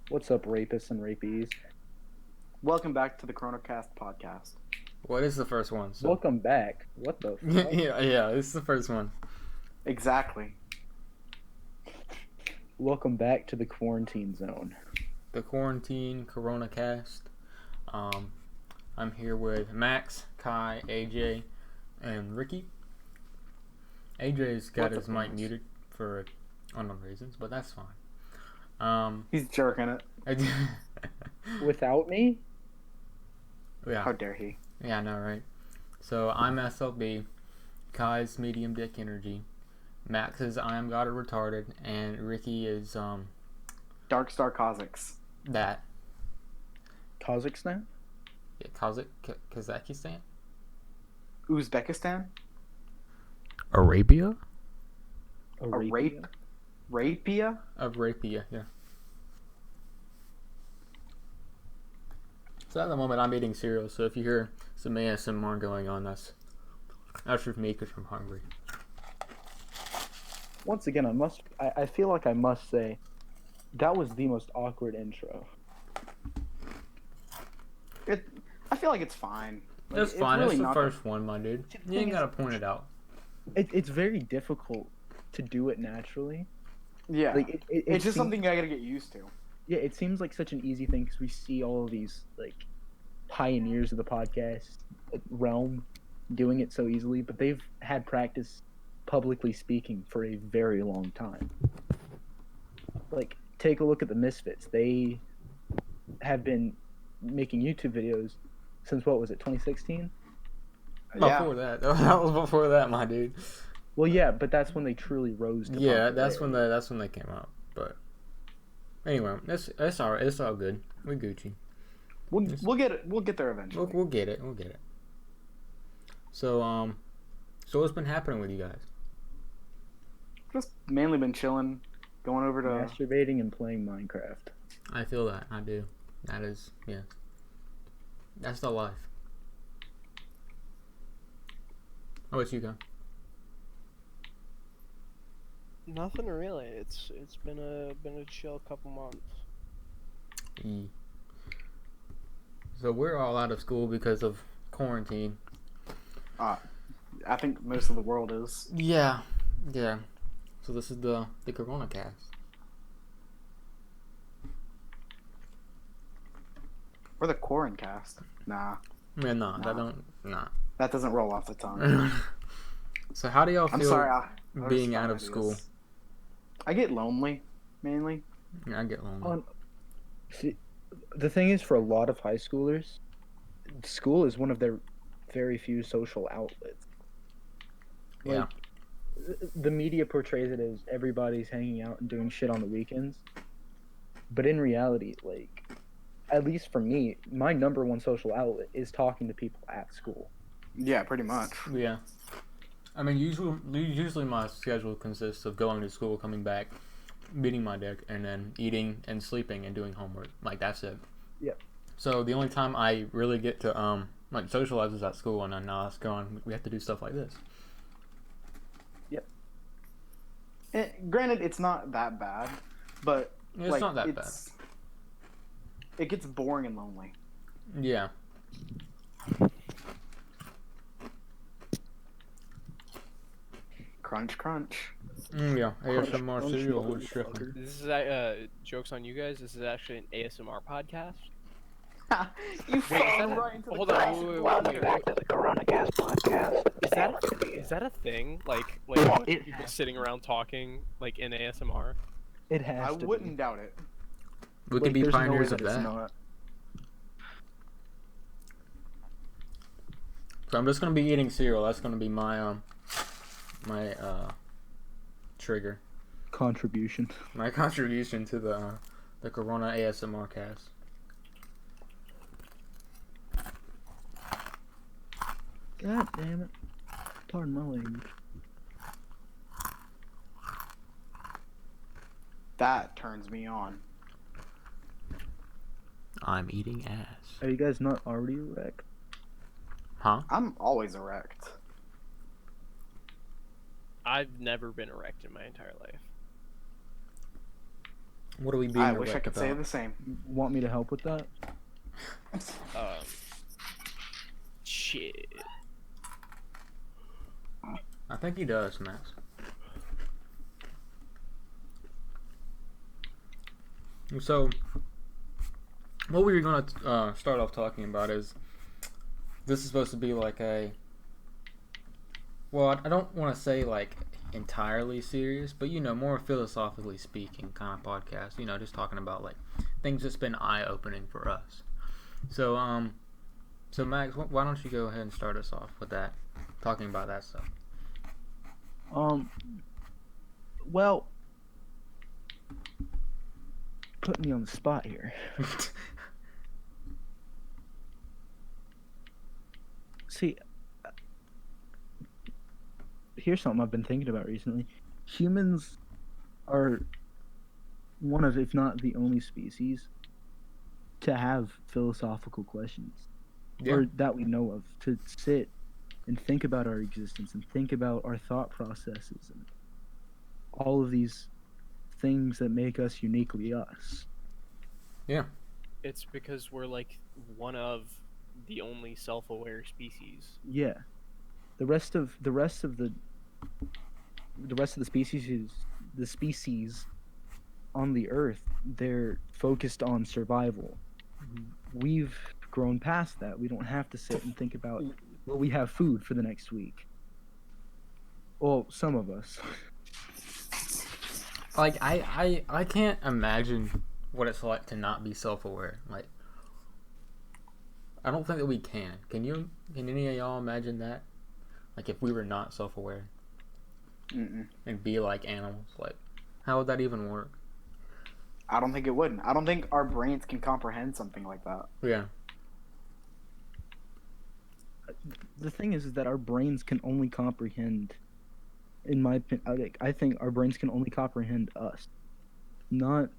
What's up, rapists and rapies? Welcome back to the Coronacast podcast. What is the first one? So. Welcome back. What the fuck? yeah, this is the first one. Exactly. Welcome back to the quarantine zone. The quarantine Coronacast. I'm here with Max, Kai, AJ, and Ricky. AJ's got his mic muted for unknown reasons, but that's fine. He's jerking it. Without me? Yeah. How dare he? Yeah, I know, right? So I'm SLB, Kai's medium dick energy, Max is I am God or retarded, and Ricky is Dark Star Kazakhs. that. Kazakhstan? Yeah, Kazakhstan? Uzbekistan? Arabia? Arabia? Rapia? Arabia, yeah. So at the moment I'm eating cereal, so if you hear some ASMR going on, that's just me because I'm hungry. Once again, I feel like I must say, that was the most awkward intro. I feel like it's fine. Like, It's fine, really it's the not first one, my dude. You ain't gotta point it out. It's very difficult to do it naturally. Yeah. Like it's just something I gotta get used to. Yeah, it seems like such an easy thing because we see all of these like pioneers of the podcast realm doing it so easily, but they've had practice publicly speaking for a very long time. Like, take a look at the Misfits. They have been making YouTube videos since, what was it, 2016? Before that. That was before that, my dude. Well, yeah, but that's when they truly rose to Yeah, popularity. that's when they came out. But anyway, it's alright. It's all good. We Gucci. We'll get it. We'll get there eventually. We'll get it. We'll get it. So so what's been happening with you guys? Just mainly been chilling, going over to. Masturbating and playing Minecraft. I feel that. I do. That is, yeah. That's the life. How about you, guys? Nothing really. It's been a chill couple months. So we're all out of school because of quarantine. I think most of the world is. Yeah. So this is the Coronacast. Or the Coronacast. Nah. Yeah, nah. That doesn't roll off the tongue. So how do y'all feel I'm sorry. I being just out of thought I'd do school? this. I get lonely, mainly. Yeah, I get lonely. See, the thing is, for a lot of high schoolers, school is one of their very few social outlets. Yeah. The media portrays it as everybody's hanging out and doing shit on the weekends. But in reality, like, at least for me, my number one social outlet is talking to people at school. Yeah, pretty much. Yeah. I mean, usually my schedule consists of going to school, coming back, beating my dick, and then eating and sleeping and doing homework. Like, that's it. Yep. So the only time I really get to like socialize is at school, and then now it's gone. We have to do stuff like this. Granted, it's not that bad, but It's like, not that bad. It gets boring and lonely. Yeah. Crunch, crunch. Yeah. Crunch, ASMR crunch, cereal. motherfucker. This is jokes on you guys. This is actually an ASMR podcast. You fell that- right into the hold on, classic wait, blunder. wait. to the Coronacast podcast. Is that a thing? Like people sitting around talking like in ASMR? It has I to wouldn't be. doubt it. We Like, could be there's no way pioneers of it's that. not. So I'm just gonna be eating cereal. That's gonna be my trigger. Contribution. My contribution to the Corona ASMR cast. God damn it. Pardon my language. That turns me on. I'm eating ass. Are you guys not already wrecked? Huh? I'm always erect. I've never been erect in my entire life. What are we being I wish I erect could say about? the same. Want me to help with that? Shit. I think he does, Max. So, what we were going to start off talking about is, this is supposed to be like a, well, I don't want to say like entirely serious, but more philosophically speaking kind of podcast, just talking about like things that's been eye-opening for us. So, so Max, why don't you go ahead and start us off with that, talking about that stuff. Well, put me on the spot here. See, here's something I've been thinking about recently. Humans are one of, if not the only species to have philosophical questions, or that we know of, to sit and think about our existence and think about our thought processes and all of these things that make us uniquely us. Yeah. It's because we're like one of the only self-aware species. Yeah. The rest of the species on the earth, they're focused on survival. We've grown past that. We don't have to sit and think about, will we have food for the next week? Well, some of us. Like, I can't imagine what it's like to not be self-aware. Like, I don't think that we can. Can any of y'all imagine that? Like, if we were not self-aware? Mm-mm. And be like animals? Like, how would that even work? I don't think it would. I don't think our brains can comprehend something like that. Yeah. The thing is that our brains can only comprehend, in my opinion, I think our brains can only comprehend us. Not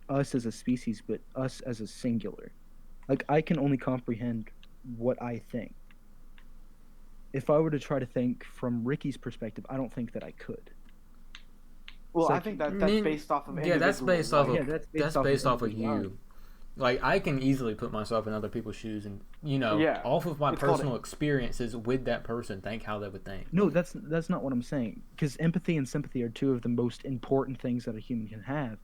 us as a species, but us as a singular. Like, I can only comprehend what I think. If I were to try to think from Ricky's perspective, I don't think that I could. Well, So, I think that's based off of that's based off of that's based off of you. individuality. Like, I can easily put myself in other people's shoes and off of my personal experiences with that person, think how they would think. No, that's not what I'm saying. Because empathy and sympathy are two of the most important things that a human can have.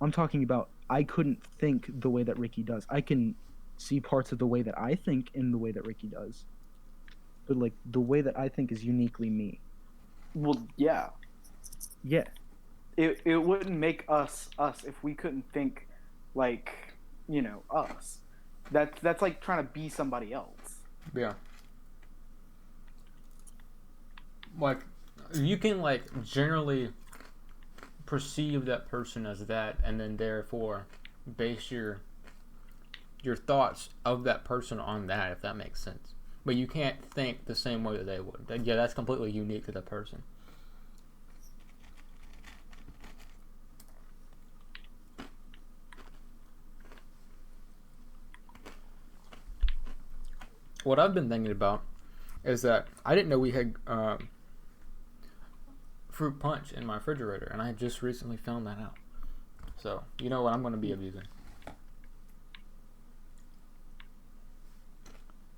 I'm talking about, I couldn't think the way that Ricky does. I can see parts of the way that I think in the way that Ricky does. But, like, the way that I think is uniquely me. Well, yeah. Yeah. It wouldn't make us if we couldn't think like, us. That's like trying to be somebody else. Yeah. Like, you can, like, generally perceive that person as that, and then therefore base your thoughts of that person on that, if that makes sense. But you can't think the same way that they would. Yeah, that's completely unique to the person. What I've been thinking about is that I didn't know we had fruit punch in my refrigerator, and I just recently found that out. So, you know what I'm going to be abusing.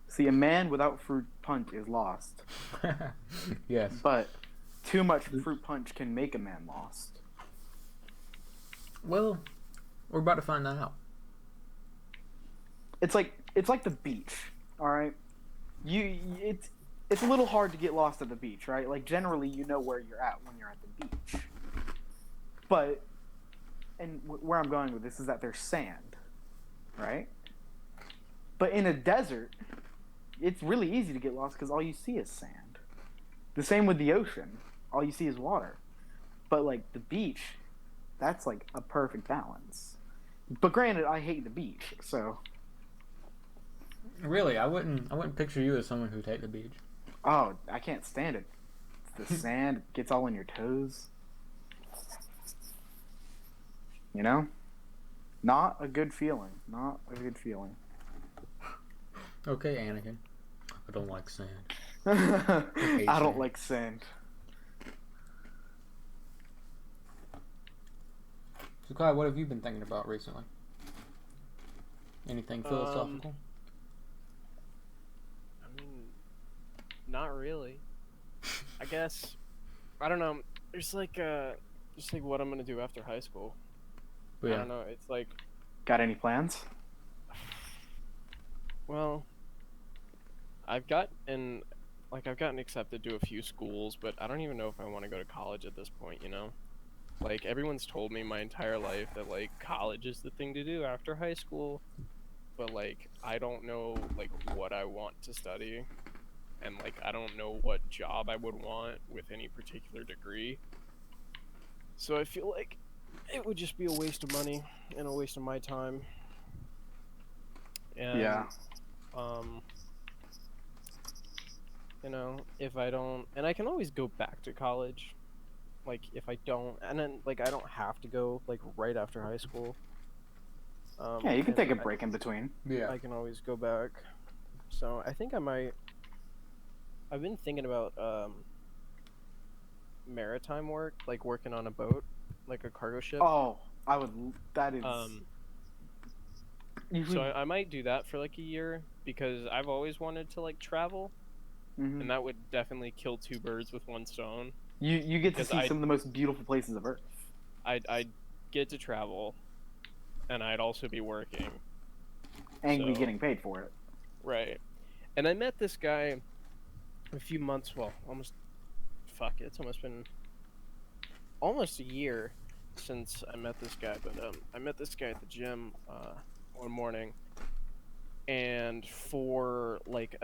See, a man without fruit punch is lost. Yes. But too much fruit punch can make a man lost. Well, we're about to find that out. It's like the beach, all right? It's a little hard to get lost at the beach, right? Like, generally you know where you're at when you're at the beach. But where I'm going with this is that there's sand, right? But in a desert, it's really easy to get lost because all you see is sand. The same with the ocean. All you see is water. But, like, the beach, that's, like, a perfect balance. But granted, I hate the beach, so... Really, I wouldn't picture you as someone who'd hate the beach. Oh, I can't stand it. The sand gets all in your toes. You know? Not a good feeling. Not a good feeling. Okay, Anakin. I don't like sand. I don't like sand. So, Kai, what have you been thinking about recently? Anything philosophical? I mean, not really. I guess I don't know. There's just like what I'm gonna do after high school. But I yeah. don't know. It's like, Got any plans? well, I've gotten accepted to a few schools, but I don't even know if I want to go to college at this point. Like everyone's told me my entire life that like college is the thing to do after high school, but like I don't know like what I want to study, and like I don't know what job I would want with any particular degree. So I feel like it would just be a waste of money and a waste of my time. And Yeah. um if I don't, and I can always go back to college, like if I don't, and then like I don't have to go like right after high school. Yeah, you can And take a break in between. Yeah. I can always go back. So I think I might. I've been thinking about maritime work, like working on a boat, like a cargo ship. Oh, I would. That is. So I might do that for like a year because I've always wanted to like travel, Mhm. and that would definitely kill two birds with one stone. You get to because see some of the most beautiful places of Earth. I'd get to travel, and I'd also be working. And be So- getting paid for it. Right. And I met this guy a few months, well, almost, it's almost been almost a year since I met this guy, but I met this guy at the gym one morning, and for like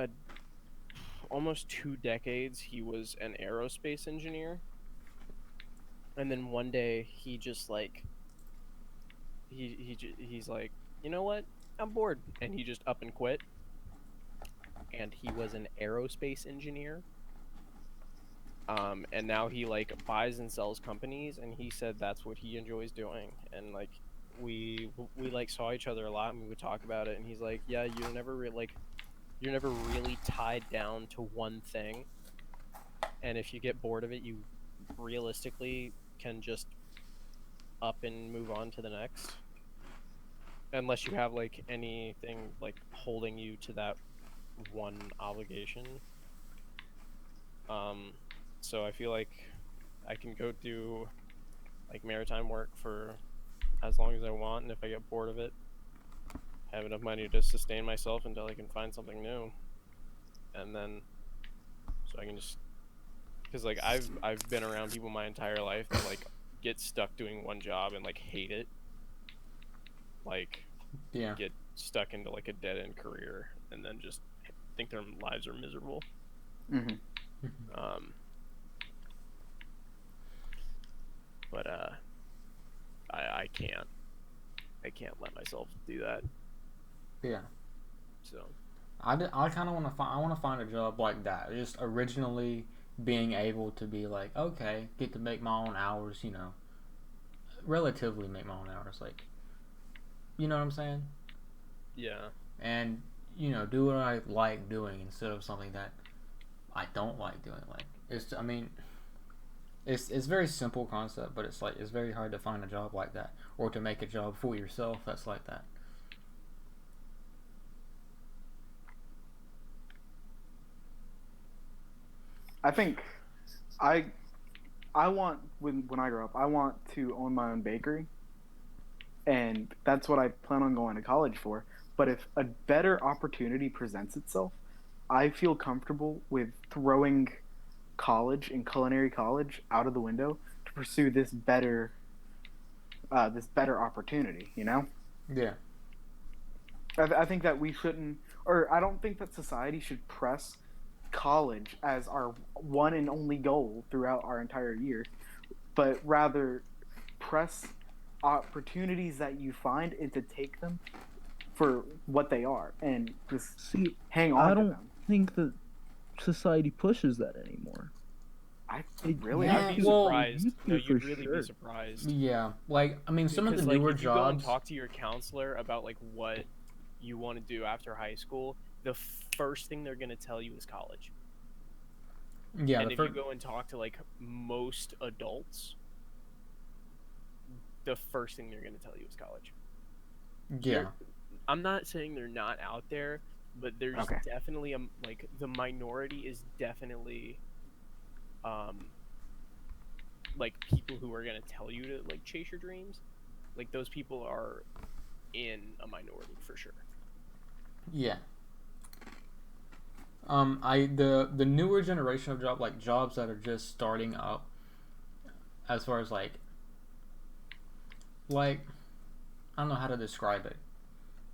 almost 2 decades he was an aerospace engineer, and then one day he just like he's like, you know what, I'm bored, and he just up and quit. And he was an aerospace engineer. And now he like buys and sells companies, and he said that's what he enjoys doing. And like we like saw each other a lot, and we would talk about it. And he's like, yeah, you're never really tied down to one thing. And if you get bored of it, you realistically can just up and move on to the next, unless you have like anything like holding you to that one obligation. So I feel like I can go do like maritime work for as long as I want, and if I get bored of it, have enough money to sustain myself until I can find something new. And then so I can just, because like I've been around people my entire life that like get stuck doing one job and like hate it, like Yeah. get stuck into like a dead end career and then just think their lives are miserable. Mm-hmm. But I can't let myself do that. Yeah. So I kind of want to find a job like that. Just originally being able to be like, okay, get to make my own hours, relatively make my own hours, like, you know what I'm saying? yeah, And, do what I like doing instead of something that I don't like doing. Like, it's very simple concept, but it's very hard to find a job like that, or to make a job for yourself that's like that. I think I want when I grow up, I want to own my own bakery, and that's what I plan on going to college for. But if a better opportunity presents itself, I feel comfortable with throwing college and culinary college out of the window to pursue this better opportunity. Yeah. I think that we shouldn't, or I don't think that society should press college as our one and only goal throughout our entire year, but rather press opportunities that you find and to take them for what they are and just See, hang on I to don't them. think that society pushes that anymore. I It really Yeah, you'd be well- surprised. used No, to you'd for really sure. be surprised. Yeah. Like, I mean, some of the Because, like, newer if you go and jobs. talk to your counselor about like what you want to do after high school, the first thing they're gonna tell you is college. Yeah. And The if you first. go and talk to like most adults, the first thing they're going to tell you is college. Yeah. I'm not saying they're not out there, but there's Okay. definitely like the minority is definitely like people who are going to tell you to like chase your dreams. Like those people are in a minority for sure. Yeah. The newer generation of jobs that are just starting up, as far as like I don't know how to describe it,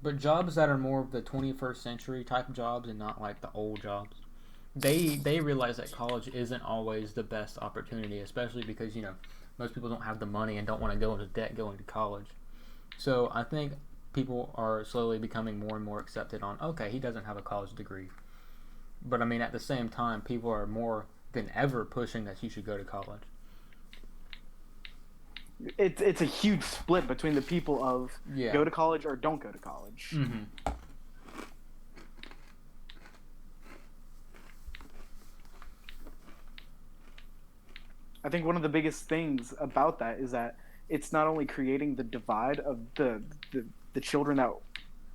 but jobs that are more of the 21st century type jobs and not like the old jobs. They realize that college isn't always the best opportunity, especially because most people don't have the money and don't want to go into debt going to college. So I think people are slowly becoming more and more accepted on, okay, he doesn't have a college degree. But I mean, at the same time, people are more than ever pushing that you should go to college. It's a huge split between the people of Yeah. go to college or don't go to college. Mm-hmm. I think one of the biggest things about that is that it's not only creating the divide of the children that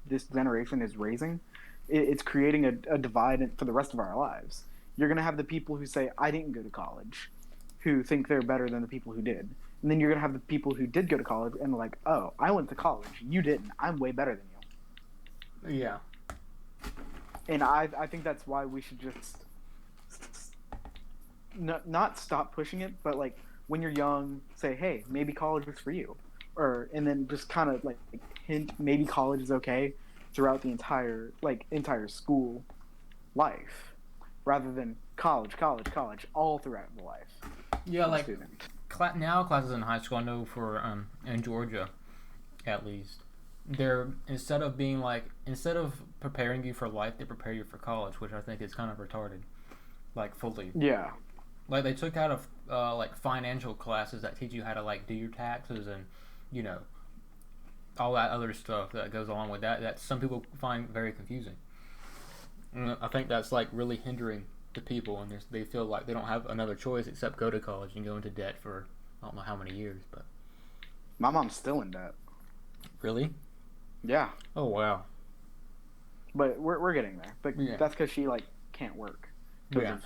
this generation is raising, it's creating a divide for the rest of our lives. You're going to have the people who say, I didn't go to college, who think they're better than the people who did. And then you're going to have the people who did go to college and they're like, oh, I went to college. You didn't. I'm way better than you. Yeah. And I think that's why we should just not stop pushing it, but like when you're young, say, hey, maybe college is for you. And then just kind of like hint maybe college is okay throughout the entire school life, rather than college all throughout the life. Yeah, like Student. now classes in high school, I know for in Georgia, at least, they're instead of preparing you for life, they prepare you for college, which I think is kind of retarded, like fully. Yeah. Like they took out of like financial classes that teach you how to like do your taxes and all that other stuff that goes along with that some people find very confusing. And I think that's like really hindering the people, and they feel like they don't have another choice except go to college and go into debt for I don't know how many years. But My mom's still in debt. really, Yeah. oh wow, But we're getting there. But Yeah. that's because she can't work. 'Cause Yeah. of-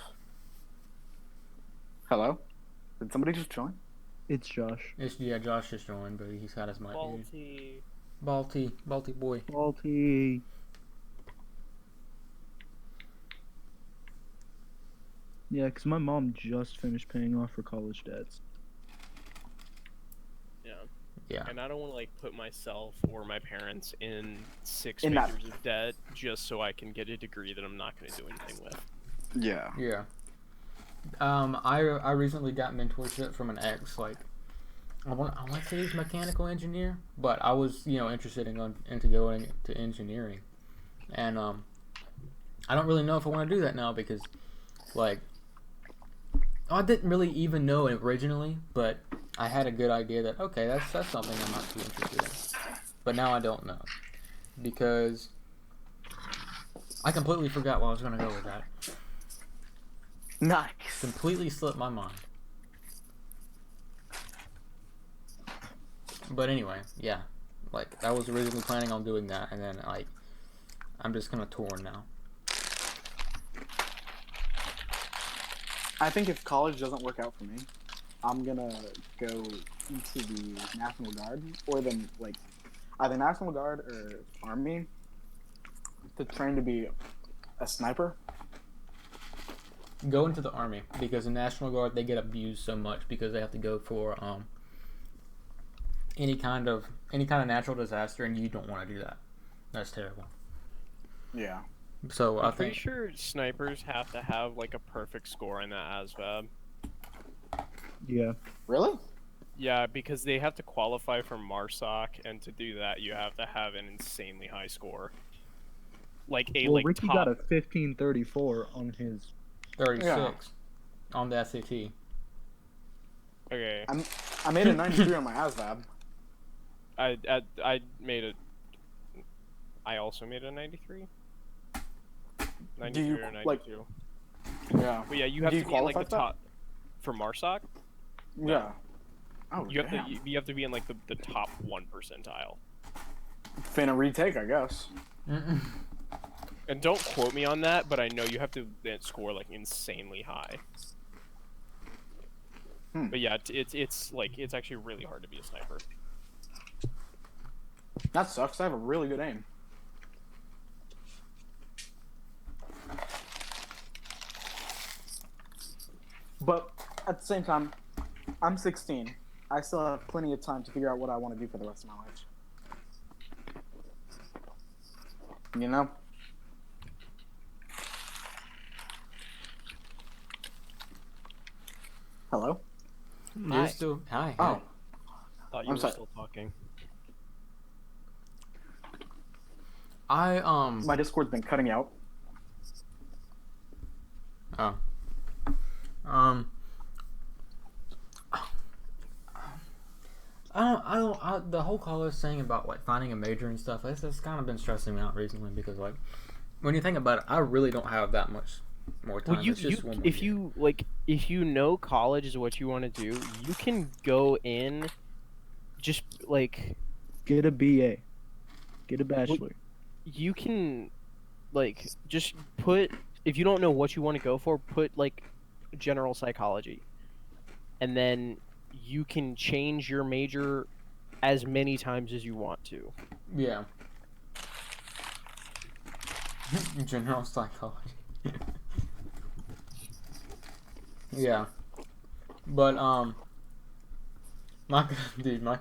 Hello? Did somebody just join? It's Josh. Josh just joined, but he's got his mic muted. Balti. Balti boy. Faulty. Yeah, because my mom just finished paying off her college debts. Yeah. Yeah. And I don't want to put myself or my parents in six In that- figures of debt just so I can get a degree that I'm not going to do anything with. Yeah. Yeah. I recently got mentorship from an ex, I want to say he's a mechanical engineer, but I was, interested into going to engineering. And I don't really know if I want to do that now because I didn't really even know it originally, but I had a good idea that okay, that's something I'm not too interested in. But now I don't know because I completely forgot what I was going to go with that. Nice. Completely slipped my mind. But anyway, yeah, I was originally planning on doing that, and then I'm just kind of torn now. I think if college doesn't work out for me, I'm gonna go into the National Guard or either National Guard or Army to train to be a sniper. Go into the Army because the National Guard, they get abused so much because they have to go for any kind of natural disaster, and you don't want to do that. That's terrible. Yeah. So I'm pretty sure snipers have to have a perfect score in that ASVAB. Yeah. Really? Yeah, because they have to qualify for MARSOC, and to do that, you have to have an insanely high score. Ricky top... got a 1534 on his 36 on the SAT. Okay. I made a 93 on my ASVAB. I also made a 93. 93 Do you, or 92. Yeah. But yeah, you have to be in the top for MARSOC. Yeah. Oh, You have damn. to you have to be in like the top 1 percentile. Finna retake, I guess. Mm-mm. And don't quote me on that, but I know you have to then score like insanely high. But yeah, it's actually really hard to be a sniper. That sucks. I have a really good aim. But at the same time, I'm 16. I still have plenty of time to figure out what I want to do for the rest of my life. You know? Hello? You're still hi. Oh, Thought you I'm were sorry. still talking. My Discord's been cutting out. Oh. The whole college thing about like finding a major and stuff, that's kind of been stressing me out recently because like when you think about it, I really don't have that much more time. Well, It's just one more if year. if you know college is what you want to do, you can go in, just like Get a BA. Get a bachelor. you can, like just put if you don't know what you want to go for, put like general psychology, and then you can change your major as many times as you want to. Yeah. General psychology. Yeah. But my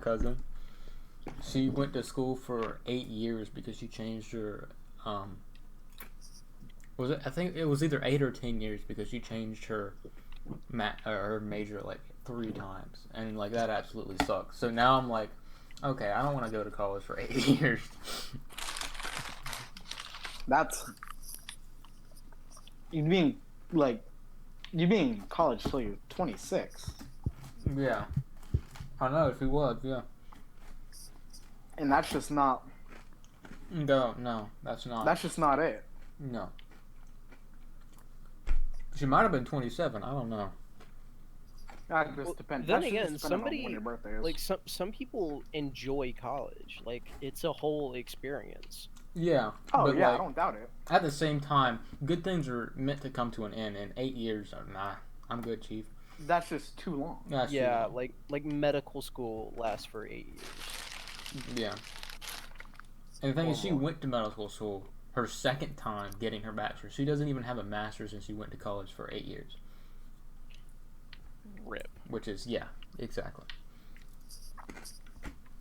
cousin, she went to school for 8 years because she changed her was it I think it was either 8 or 10 years because she changed her her major like 3 times, and like that absolutely sucks. So now I'm like, okay, I don't want to go to college for 8 years. That's... You being in college till you're 26. Yeah. I know, if he was, yeah. And that's just not... No, that's not. That's just not it. No. She might have been 27. I don't know. That just depends. Then That should again, just depend on somebody when your birthday is. like some people enjoy college. Like it's a whole experience. Yeah. Oh but yeah, like, I don't doubt it. at the same time, good things are meant to come to an end, and 8 years are nah. I'm good, Chief. That's just too long. That's too Yeah, long. like medical school lasts for 8 years. Yeah. And the thing is, she Well, went to medical school her second time getting her bachelor's. She doesn't even have a master's, and she went to college for 8 years. Rip. Which is, yeah, exactly.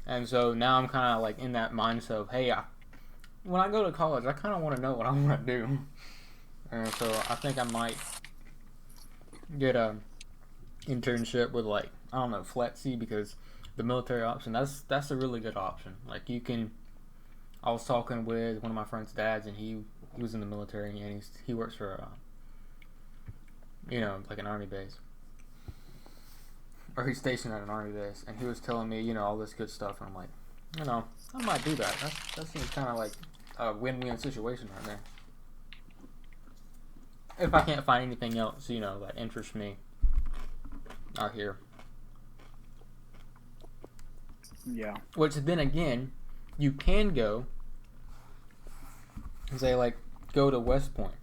And so now I'm kind of like in that mindset of, hey, when I go to college, I kind of want to know what I want to do. And so I think I might get a internship with like, I don't know, Flexi, because the military option, that's a really good option. Like you can, I was talking with one of my friend's dads, and he was in the military, and he works for like an army base. Or he's stationed at an army base, and he was telling me, all this good stuff, and I'm like, I might do that. That seems kind of like a win-win situation right there. If I can't find anything else, that interests me out here. Yeah. Which then again, you can go and say, like, go to West Point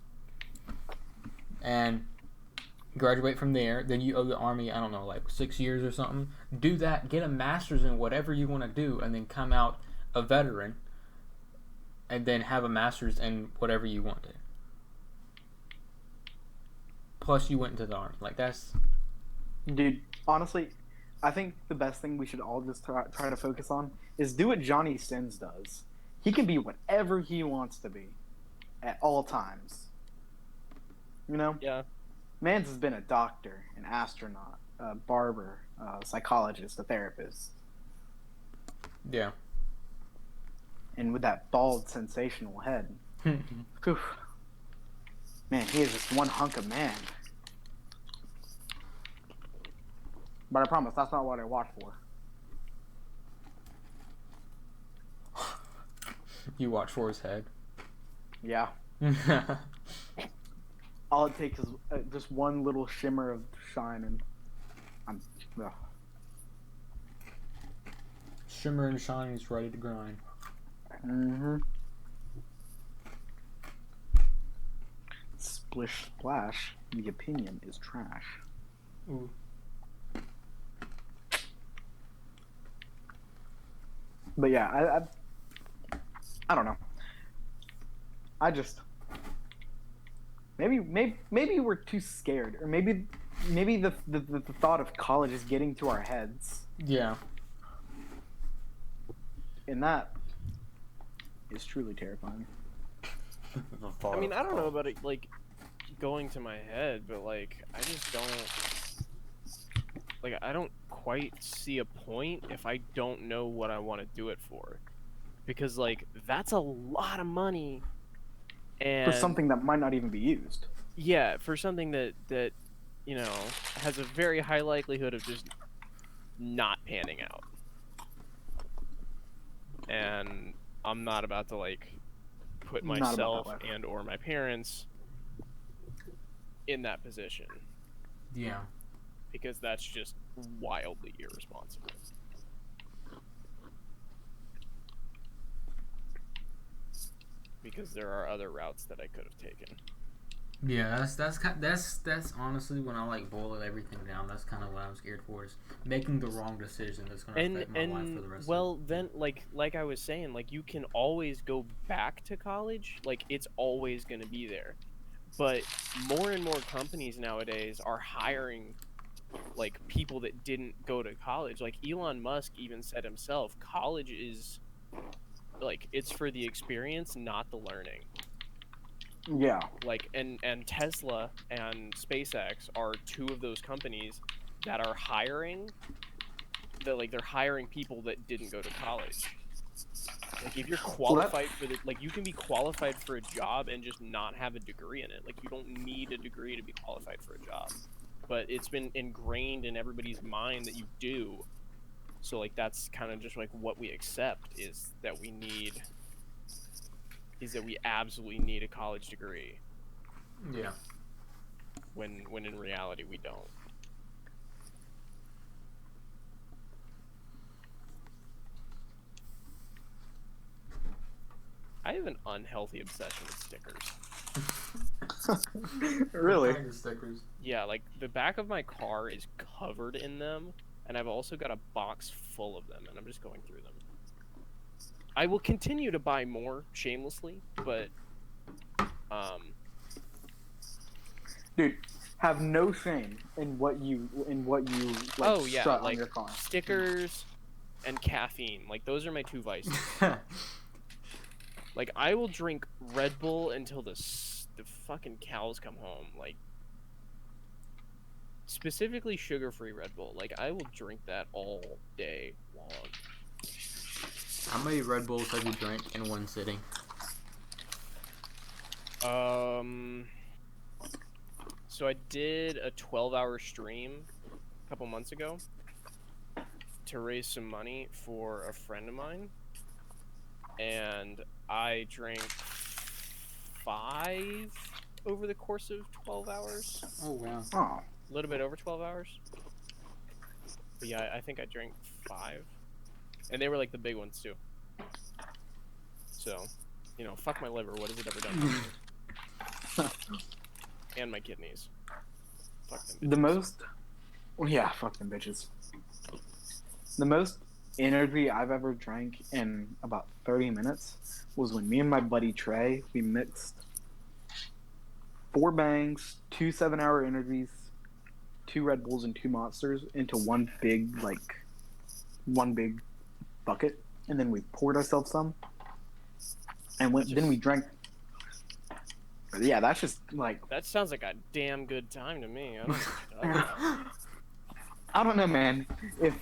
and graduate from there. Then you owe the Army, I don't know, like 6 years or something. Do that, get a master's in whatever you want to do, and then come out a veteran, and then have a master's in whatever you want to. Plus, you went into the Army. Like, that's... Dude, honestly, I think the best thing we should all just try to focus on is do what Johnny Sins does. He can be whatever he wants to be at all times. Yeah. Mans has been a doctor, an astronaut, a barber, a psychologist, a therapist. Yeah. And with that bald, sensational head. Whew. Man, he is just one hunk of man. But I promise, that's not what I watch for. You watch for his head. Yeah. All it takes is just one little shimmer of shine, and I'm... Ugh. shimmer and shine. He's ready to grind. Mm-hmm. Splish splash. The opinion is trash. Ooh. But yeah, I don't know. I just maybe we're too scared, or maybe the thought of college is getting to our heads, Yeah. and that is truly terrifying. I mean, I don't know about it, like, going to my head, but, like, I just don't... Like, I don't quite see a point if I don't know what I want to do it for. Because, like, that's a lot of money. And For something that might not even be used. yeah, for something that, you know, has a very high likelihood of just not panning out. And I'm not about to, like, put Not about that myself life. and or my parents in that position. Yeah. Because that's just wildly irresponsible. Because there are other routes that I could have taken. Yeah, that's honestly when I like boil everything down. That's kind of what I'm scared for, is making the wrong decision that's gonna affect my life for the rest. Well, then, like I was saying, like, you can always go back to college. Like, it's always gonna be there. But more and more companies nowadays are hiring, like, people that didn't go to college. Like, Elon Musk even said himself, college is, like, it's for the experience, not the learning. Yeah. Like, and Tesla and SpaceX are two of those companies that are hiring, that, like, they're hiring people that didn't go to college. Like, if you're qualified for the, like, you can be qualified for a job and just not have a degree in it. Like, you don't need a degree to be qualified for a job. But it's been ingrained in everybody's mind that you do. So, like, that's kind of just, like, what we accept is that we absolutely need a college degree. Yeah. When in reality we don't. I have an unhealthy obsession with stickers. Really? What kind of stickers? Yeah, like, the back of my car is covered in them, and I've also got a box full of them, and I'm just going through them. I will continue to buy more shamelessly, but Dude, have no shame in what you like, oh yeah, strut on like your car. stickers and caffeine. Like, those are my two vices. Like, I will drink Red Bull until the fucking cows come home. Like, specifically sugar-free Red Bull. Like, I will drink that all day long. How many Red Bulls have you drank in one sitting? So I did a 12-hour stream a couple months ago to raise some money for a friend of mine, and I drank 5 over the course of 12 hours. Oh wow. Oh. A little bit over 12 hours. But yeah, I think I drank 5. And they were, like, the big ones, too. So, you know, fuck my liver. What has it ever done for me? And my kidneys. Fuck them bitches. The most... Well, yeah, fuck them bitches. The most energy I've ever drank in about 30 minutes was when me and my buddy Trey, we mixed 4 bangs, 2 7-hour energies, 2 Red Bulls, and 2 Monsters into one big bucket, and then we poured ourselves some, and then we drank. Yeah, that's just like, That sounds like a damn good time to me. I don't know what you're talking about. I don't know, man. If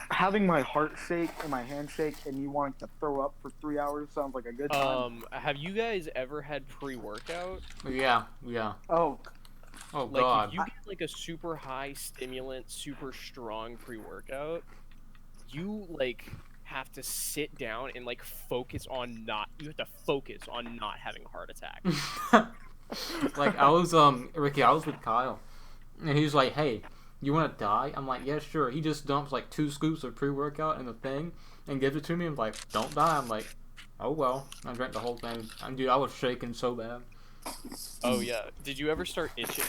having my heart shake and my hand shake and you wanting to throw up for 3 hours sounds like a good time. Have you guys ever had pre-workout? Yeah. Oh, Oh Like, god. if you get, like, a super high stimulant, super strong pre-workout, you, like, have to sit down and, like, focus on not having a heart attack. Like, Ricky, I was with Kyle, and he was like, "Hey, you want to die?" I'm like, "Yeah, sure." He just dumps like 2 scoops of pre-workout in the thing, and gives it to me. I'm like, don't die. I'm like, oh well. I drank the whole thing. Dude, I was shaking so bad. Oh yeah. Did you ever start itching?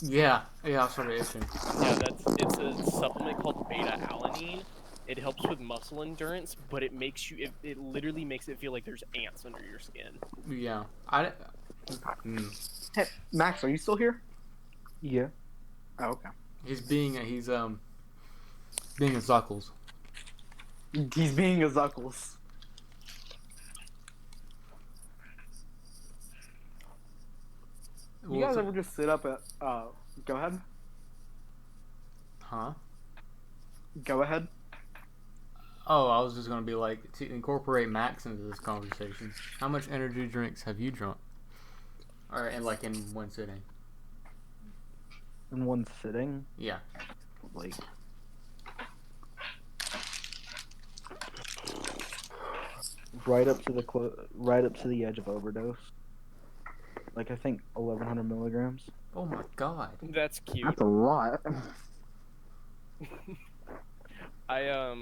Yeah, I started itching. Yeah, it's a supplement called beta alanine. It helps with muscle endurance, but it makes you it literally makes it feel like there's ants under your skin. Yeah, Hey, Max, are you still here? Yeah. Oh, okay. he's being a Zuckles. He's being a Zuckles. You guys ever just sit up at? Go ahead. Huh? Go ahead. Oh, I was just gonna be like, to incorporate Max into this conversation. How much energy drinks have you drunk? Or in one sitting? In one sitting, Yeah. like right up to the edge of overdose. Like I think 1,100 milligrams. Oh my god. That's cute. That's a lot. I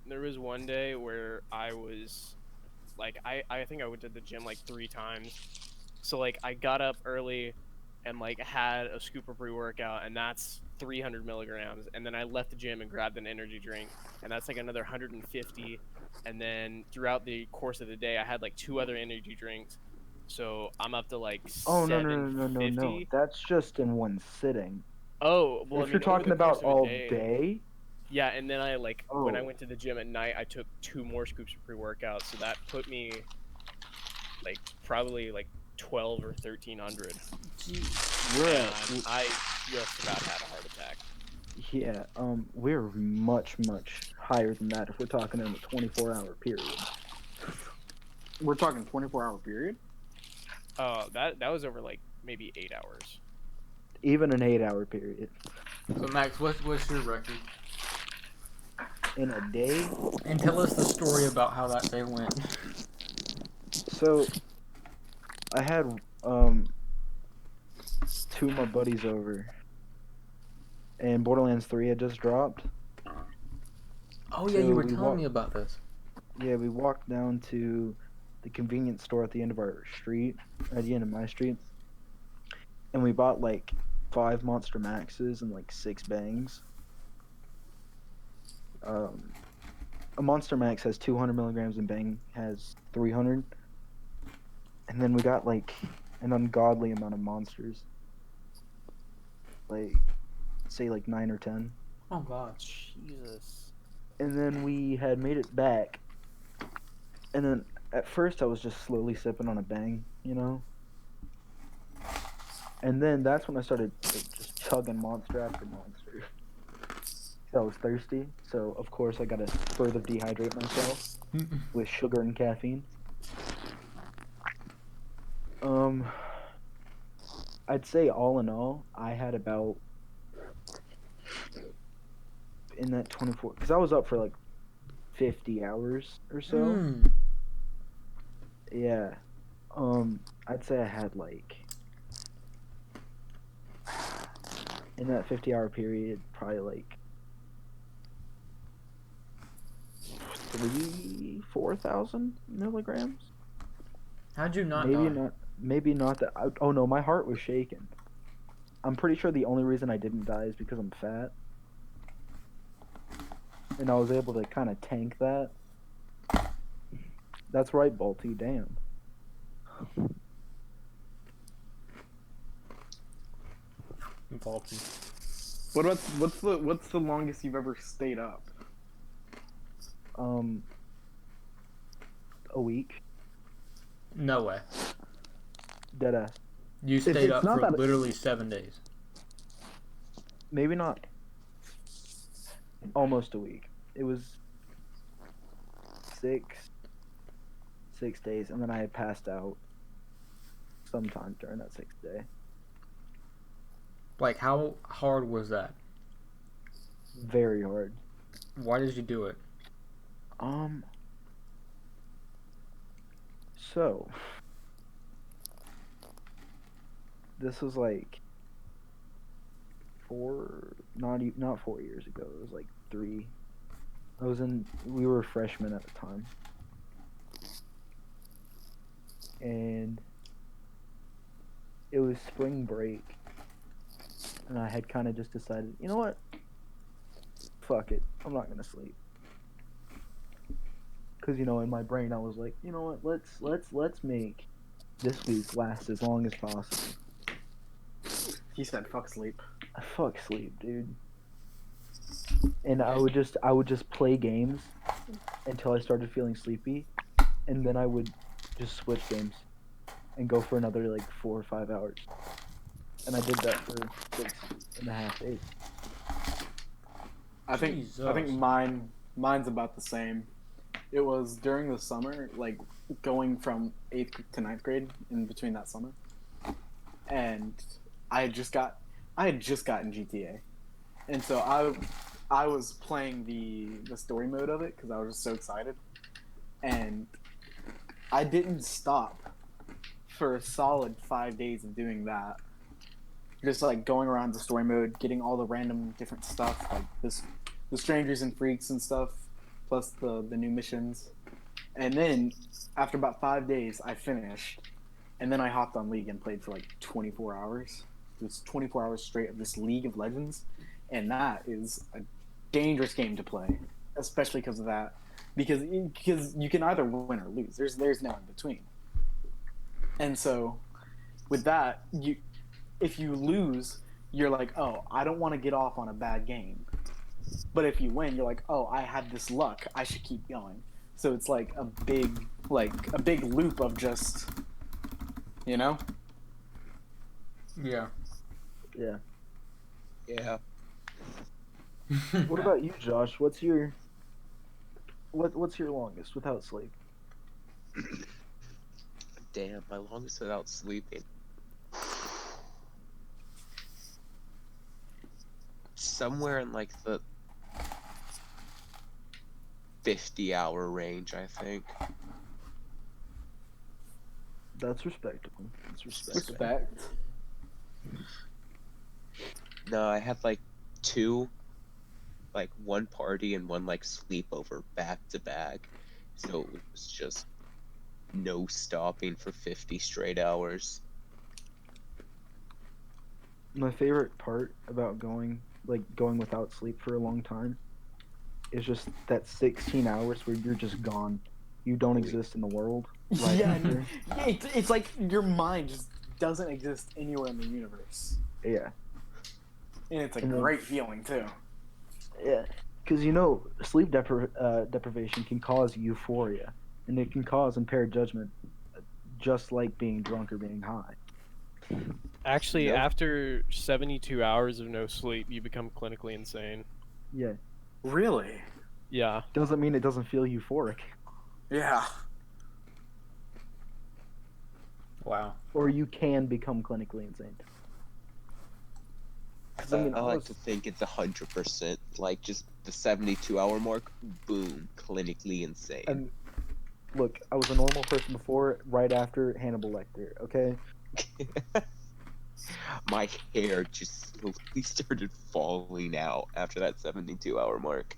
there was one day where I was like I think I went to the gym like 3 times. So like I got up early and like had a scoop of pre-workout, and that's 300 milligrams, and then I left the gym and grabbed an energy drink, and that's like another 150, and then throughout the course of the day I had like 2 other energy drinks, so I'm up to like Oh 750. no. That's just in one sitting. Oh, well, If I you're mean, over talking the course about of a all day. day, Yeah, and then I when I Oh. went to the gym at night, I took 2 more scoops of pre-workout, so that put me like probably like 12 or 1,300. we're And at I just about had a heart attack. yeah. We're much higher than that if we're talking in a 24-hour period. We're talking 24-hour period. Oh, that was over like maybe 8 hours. Even an 8-hour period. So Max, what's your record? In a day. And tell us the story about how that day went. So I had 2 of my buddies over, and Borderlands 3 had just dropped. Oh yeah, So you were we telling me about this. Yeah, we walked down to the convenience store at the end of our street, at the end of my street, and we bought like 5 Monster Maxes and like 6 Bangs. A Monster Max has 200 milligrams and Bang has 300. And then we got like an ungodly amount of monsters. Like, say like 9 or 10. Oh god. Jesus. And then we had made it back. And then at first I was just slowly sipping on a Bang, you know? And then that's when I started like, just chugging monster after monster. I was thirsty, so of course I gotta further dehydrate myself with sugar and caffeine. I'd say all in all, I had about in that 24, because I was up for like 50 hours or so. Yeah. I'd say I had like in that 50-hour period, probably like 4,000 milligrams. How'd you not die? Maybe not that. Oh no, my heart was shaking. I'm pretty sure the only reason I didn't die is because I'm fat, and I was able to kind of tank that. That's right, Balti. Damn. Faulty. What's the longest you've ever stayed up? A week. No way. Deadass. You stayed it's up not for that- literally 7 days. Maybe not. Almost a week. It was 6 days, and then I had passed out sometime during that 6th day. Like, how hard was that? Very hard. Why did you do it? So this was like not 4 years ago. It was like We were freshmen at the time. And it was spring break. And I had kind of just decided, you know what? Fuck it. I'm not gonna sleep. Cause in my brain I was like, you know what? Let's make this week last as long as possible. He said, "Fuck sleep." Fuck sleep, dude. And I would just play games until I started feeling sleepy, and then I would just switch games and go for another like 4 or 5 hours. And I did that for 6.5 days. I think Jesus. mine's about the same. It was during the summer, like going from 8th to 9th grade in between that summer, and I had just gotten GTA, and so I was playing the story mode of it because I was just so excited, and I didn't stop for a solid 5 days of doing that. Just like going around the story mode, getting all the random different stuff, like the strangers and freaks and stuff, plus the new missions. And then after about 5 days, I finished, and then I hopped on League and played for like 24 hours. It was 24 hours straight of this League of Legends, and that is a dangerous game to play, especially because of that. Because you can either win or lose. There's no in between. And so, with that, if you lose, you're like, oh, I don't want to get off on a bad game. But if you win, you're like, oh, I had this luck. I should keep going. So it's like a big loop of just, Yeah. Yeah. Yeah. What about you, Josh? What's your longest without sleep? Damn, my longest without sleeping. Somewhere in like the 50-hour range, I think. That's respectable. That's respectable. respect. No, I had like two, like one party and one like sleepover back to back. So it was just no stopping for 50 straight hours. My favorite part about going without sleep for a long time is just that 16 hours where you're just gone. You don't exist in the world. Right Yeah, after. it's like your mind just doesn't exist anywhere in the universe, Yeah. and it's a And then- great feeling too. Yeah. Because sleep deprivation can cause euphoria, and it can cause impaired judgment, just like being drunk or being high. Actually, Nope. after 72 hours of no sleep, you become clinically insane. Yeah. Really? Yeah. Doesn't mean it doesn't feel euphoric. Yeah. Wow. Or you can become clinically insane. 'Cause, I like to think it's 100%, like just the 72-hour mark, boom, clinically insane. And look, I was a normal person before, right after Hannibal Lecter, okay? My hair just slowly started falling out after that 72-hour mark.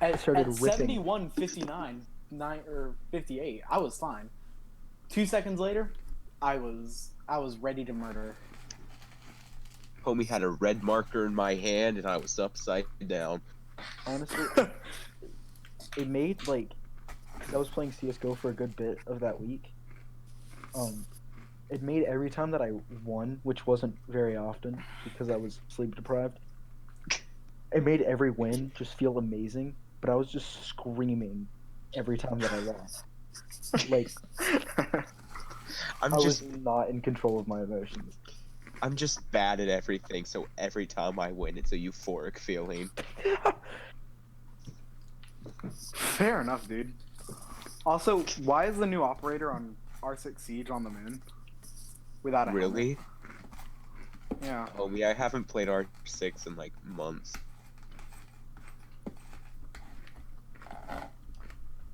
At, started at ripping. 71, 59, 9 or 58, I was fine. 2 seconds later, I was ready to murder. Homie had a red marker in my hand and I was upside down. Honestly, it made, like, 'cause I was playing CSGO for a good bit of that week. It made every time that I won, which wasn't very often because I was sleep deprived, it made every win just feel amazing, but I was just screaming every time that I lost. Like, I was not in control of my emotions. I'm just bad at everything, so every time I win, it's a euphoric feeling. Fair enough, dude. Also, why is the new operator on R6 Siege on the moon? Without a helmet? Really? Yeah. Homie, I haven't played R6 in like months.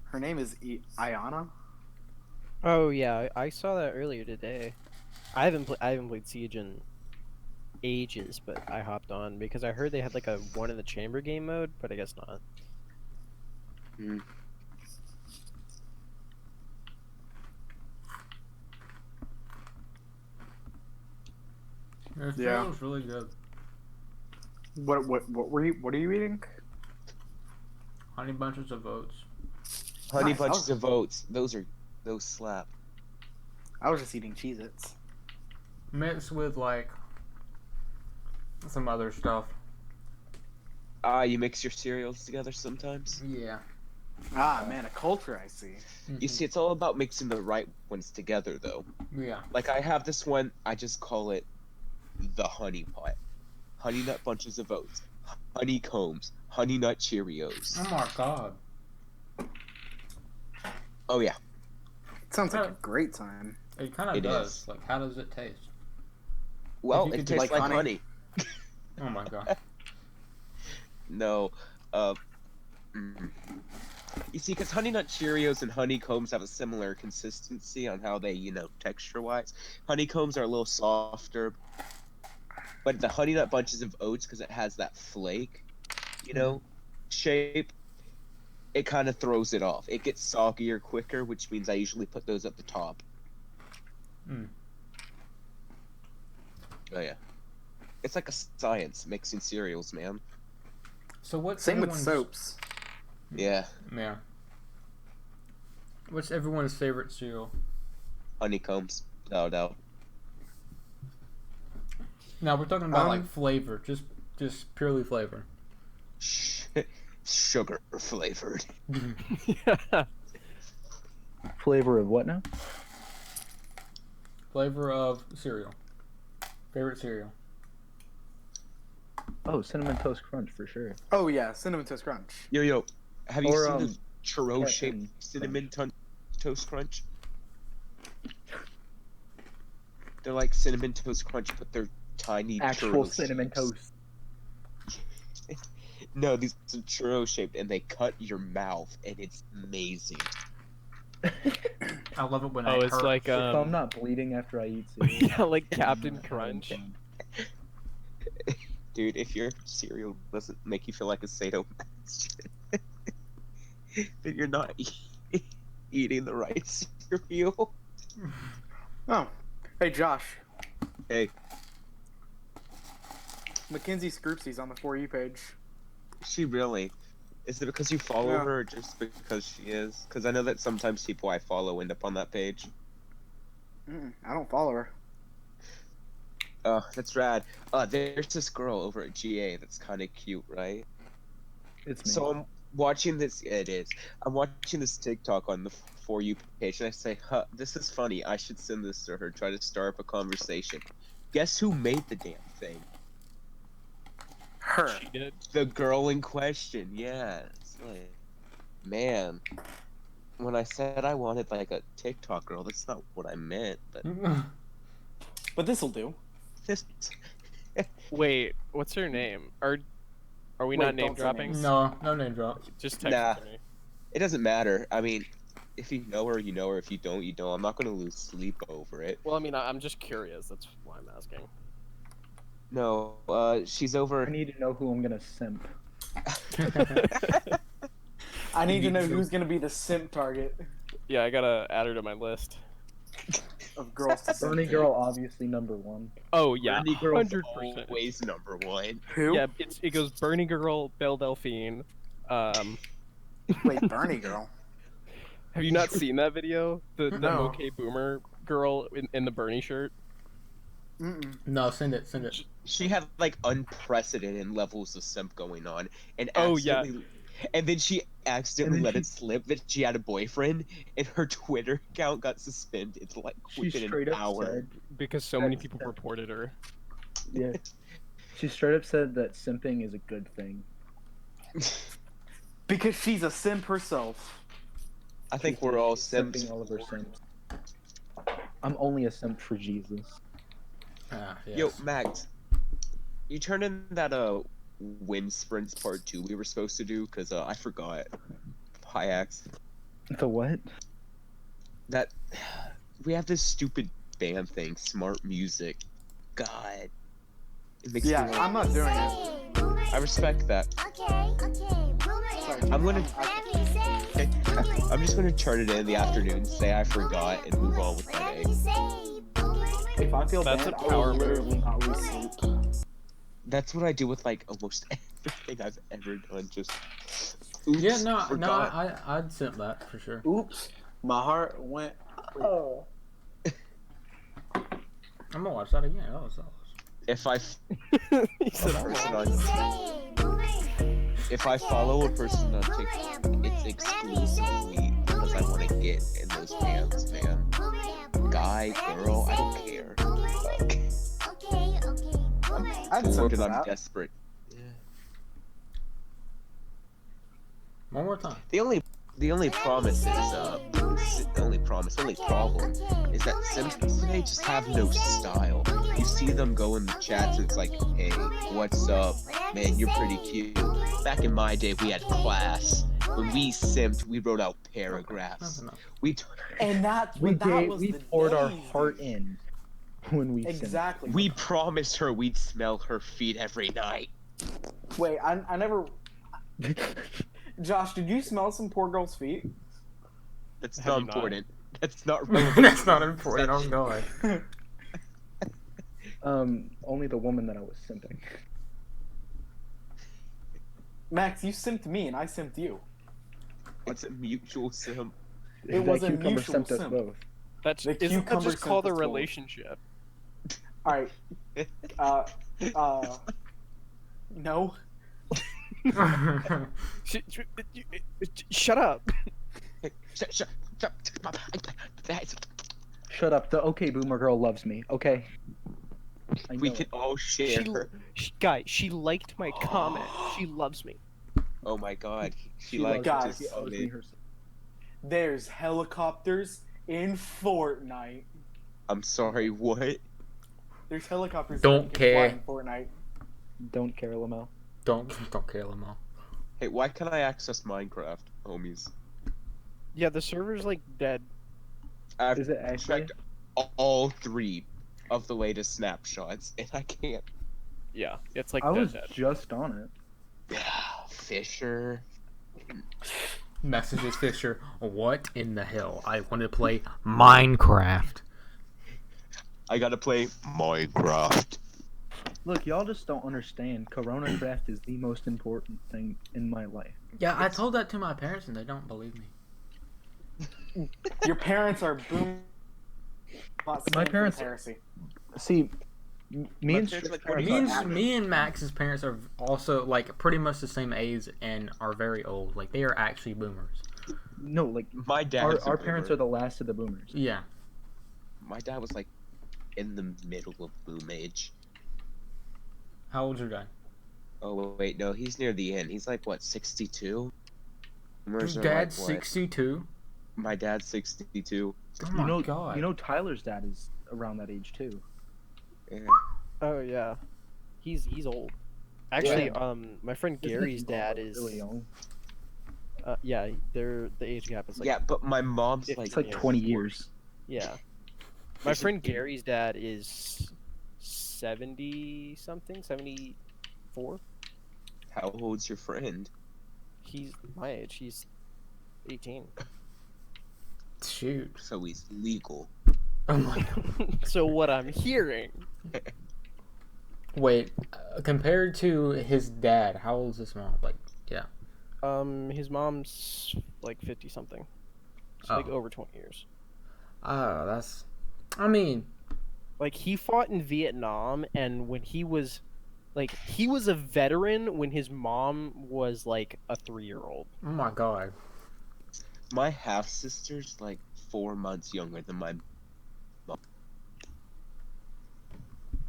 Her name is Ayana? Oh yeah, I saw that earlier today. I haven't played Siege in ages, but I hopped on because I heard they had like a one in the chamber game mode, but I guess not. Mm. Their Yeah. cereal's really good. What are you eating? Honey bunches of oats. Honey Nice, bunches of oats. Those slap. I was just eating Cheez-Its. Mixed with like some other stuff. You mix your cereals together sometimes. Yeah. Ah, man, a culture, I see. You see, it's all about mixing the right ones together, though. Yeah. Like I have this one, I just call it the honey pot. Honey nut bunches of oats, honeycombs, honey nut Cheerios. Oh my god. Oh yeah, It sounds like a great time. It kind of It does. is. Like, how does it taste? well, you it could tastes like like honey. honey. Oh my god. No, you see, because honey nut Cheerios and honeycombs have a similar consistency on how they, texture-wise. Honeycombs are a little softer, but the honey nut bunches of oats, because it has that flake, shape, it kind of throws it off. It gets soggier quicker, which means I usually put those at the top. Mm. Oh yeah, it's like a science mixing cereals, man. So what's Same with everyone's- soaps. Yeah, Yeah. What's everyone's favorite cereal? honeycombs, no doubt. No, we're talking about like Um, flavor, just purely flavor. Sugar flavored. Yeah. Flavor of what now? Flavor of cereal. Favorite cereal. Oh, cinnamon toast crunch for sure. Oh yeah, cinnamon toast crunch. Yo, have you Or, seen the churro-shaped Captain cinnamon toast crunch? They're like cinnamon toast crunch, but they're tiny Actual churro cinnamon shapes. toast. No, these are churro-shaped, and they cut your mouth, and it's amazing. I love it when Oh, I it's hurt. like If I'm not bleeding after I eat cereal. yeah, like Captain I'm Crunch. done. Dude, if your cereal doesn't make you feel like a sadomasochist, then you're not eating the right cereal. Oh, hey Josh. Hey, Mackenzie Scroopsy's on the For You page. she really? Is it because you follow Yeah. her, or just because she is? Because I know that sometimes people I follow end up on that page. I don't follow her. That's rad. There's this girl over at GA that's kind of cute, right? It's me. So I'm watching this. It is. I'm watching this TikTok on the For You page, and I say, "Huh, this is funny. I should send this to her. Try to start up a conversation." Guess who made the damn thing? Her. She did. The girl in question. Yeah. It's like, man, when I said I wanted like a TikTok girl, that's not what I meant. But But this'll do. this. Wait, what's her name? Are we Wait, not name don't say dropping? names. No name drop. Just text Nah. it to me. It doesn't matter. I mean, if you know her, you know her. If you don't, you don't. I'm not gonna lose sleep over it. Well, I mean, I'm just curious. That's why I'm asking. No, she's over. I need to know who I'm gonna simp. I need to know Me too. who's gonna be the simp target Yeah, I gotta add her to my list. of girls to simp. Bernie girl, obviously number one. Oh yeah, Bernie girl's 100%. always number one. Who? Yeah, it goes Bernie Girl, Belle Delphine. Wait, Bernie girl. Have you not seen that video? The No. OK Boomer girl in the Bernie shirt. No, send it. She had like unprecedented levels of simp going on, and Oh, yeah. and then she accidentally And then let it slip that she had a boyfriend, and her Twitter account got suspended like She within straight an up hour. said, Because so many That's- people reported her. yeah. She straight up said that simping is a good thing. Because she's a simp herself. I think She's- we're all she's simps. simping all of her simps. I'm only a simp for Jesus. Yes. Yo, Max, you turned in that wind sprints part 2 we were supposed to do because I forgot. Hi, Axe. The what? That we have this stupid band thing, Smart Music. God, it makes Yeah, me. I'm not doing it. I respect that. Sorry, I'm just gonna turn it in the afternoon, say I forgot, and move on with my day. If I feel That's bad, a I will power literally not lose sleep. That's what I do with like almost everything I've ever done. Just oops, Yeah, no, forgot. I'd simp that for sure. Oops, my heart went. Oh. I'm gonna watch that again. That was awesome. If I He said, a person on, if I follow a person on TikTok, it's exclusively because I want to get in those pants, man. Guy, girl, I don't care. I'd I'm simp bored and for I'm that. desperate. One more time. The only promise is the only problem is that Sims today just have no style. You see them go in the chats, it's like, hey, what's up? Man, you're pretty cute. Back in my day, we had class. When we simped, we wrote out paragraphs. That's enough. And that's We what that was. we the poured our days, heart dude. in when we simped. Exactly. We promised her we'd smell her feet every night. Wait, I never. Josh, did you smell some poor girl's feet? That's Have not you not? important. That's not relevant. That's not important. Oh god. Only the woman that I was simping. Max, you simped me and I simped you. It's a mutual sim. It That was a cucumber mutual simped us simp. both. That's The isn't that cucumber just called a simp is cool. relationship? Alright. No. Shut up. Shut. Shut up. The okay boomer girl loves me. Okay. I We know can it. all share her. Guy, she liked my comment. She loves me. Oh my god. She loves liked me. it. Guys. She owes me herself. There's helicopters in Fortnite. I'm sorry, what? There's helicopters Don't that you can fly care. in Fortnite. Don't care, Lamel. Don't care, Lamar. Hey, why can't I access Minecraft, homies? Yeah, the server's like dead. I've Is it actually? checked all 3 of the latest snapshots, and I can't. Yeah, it's like I was dead. just on it. Fisher. Messages Fisher. What in the hell? I want to play Minecraft. I gotta play Minecraft. Look, y'all just don't understand. Coronacraft is the most important thing in my life. Yeah, I told that to my parents and they don't believe me. Your parents are boom. My parents- Heresy. See, me and parents are like, Strick's what are parents you are doing? Me and Max's parents are also like pretty much the same age and are very old. Like they are actually boomers. no, like My dad's our a parents boomer. are the last of the boomers. Yeah. My dad was like in the middle of boom age. How old's your dad? Oh wait, no, he's near the end. He's like what, 62? Your Boomers are dad's like, what? 62. My dad's 62. Oh my god. You know Tyler's dad is around that age too. Yeah. Oh yeah, he's old. Actually, Yeah. my friend Isn't Gary's his dad mom is. really young. Yeah, the age gap is like. Yeah, but my mom's It's like It's like Yeah. 20 years. Yeah. My friend Gary's dad is 70 something, 74. How old's your friend? He's my age. He's 18. Shoot. So he's legal. Oh my god. So what I'm hearing. Wait, compared to his dad, how old is his mom? Like, yeah. His mom's like 50 something. So like Oh. over 20 years. Oh, that's. I mean, Like he fought in Vietnam, and when he was a veteran when his mom was like a 3-year-old. oh my god. My half sister's like 4 months younger than my mom.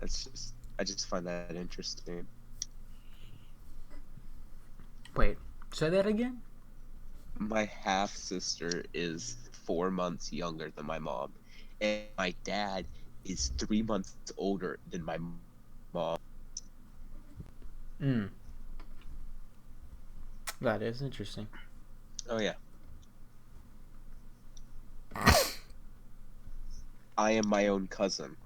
I just find that interesting. Wait, say that again? My half sister is 4 months younger than my mom, and my dad is 3 months older than my mom. Hmm. That is interesting. Oh yeah. I am my own cousin.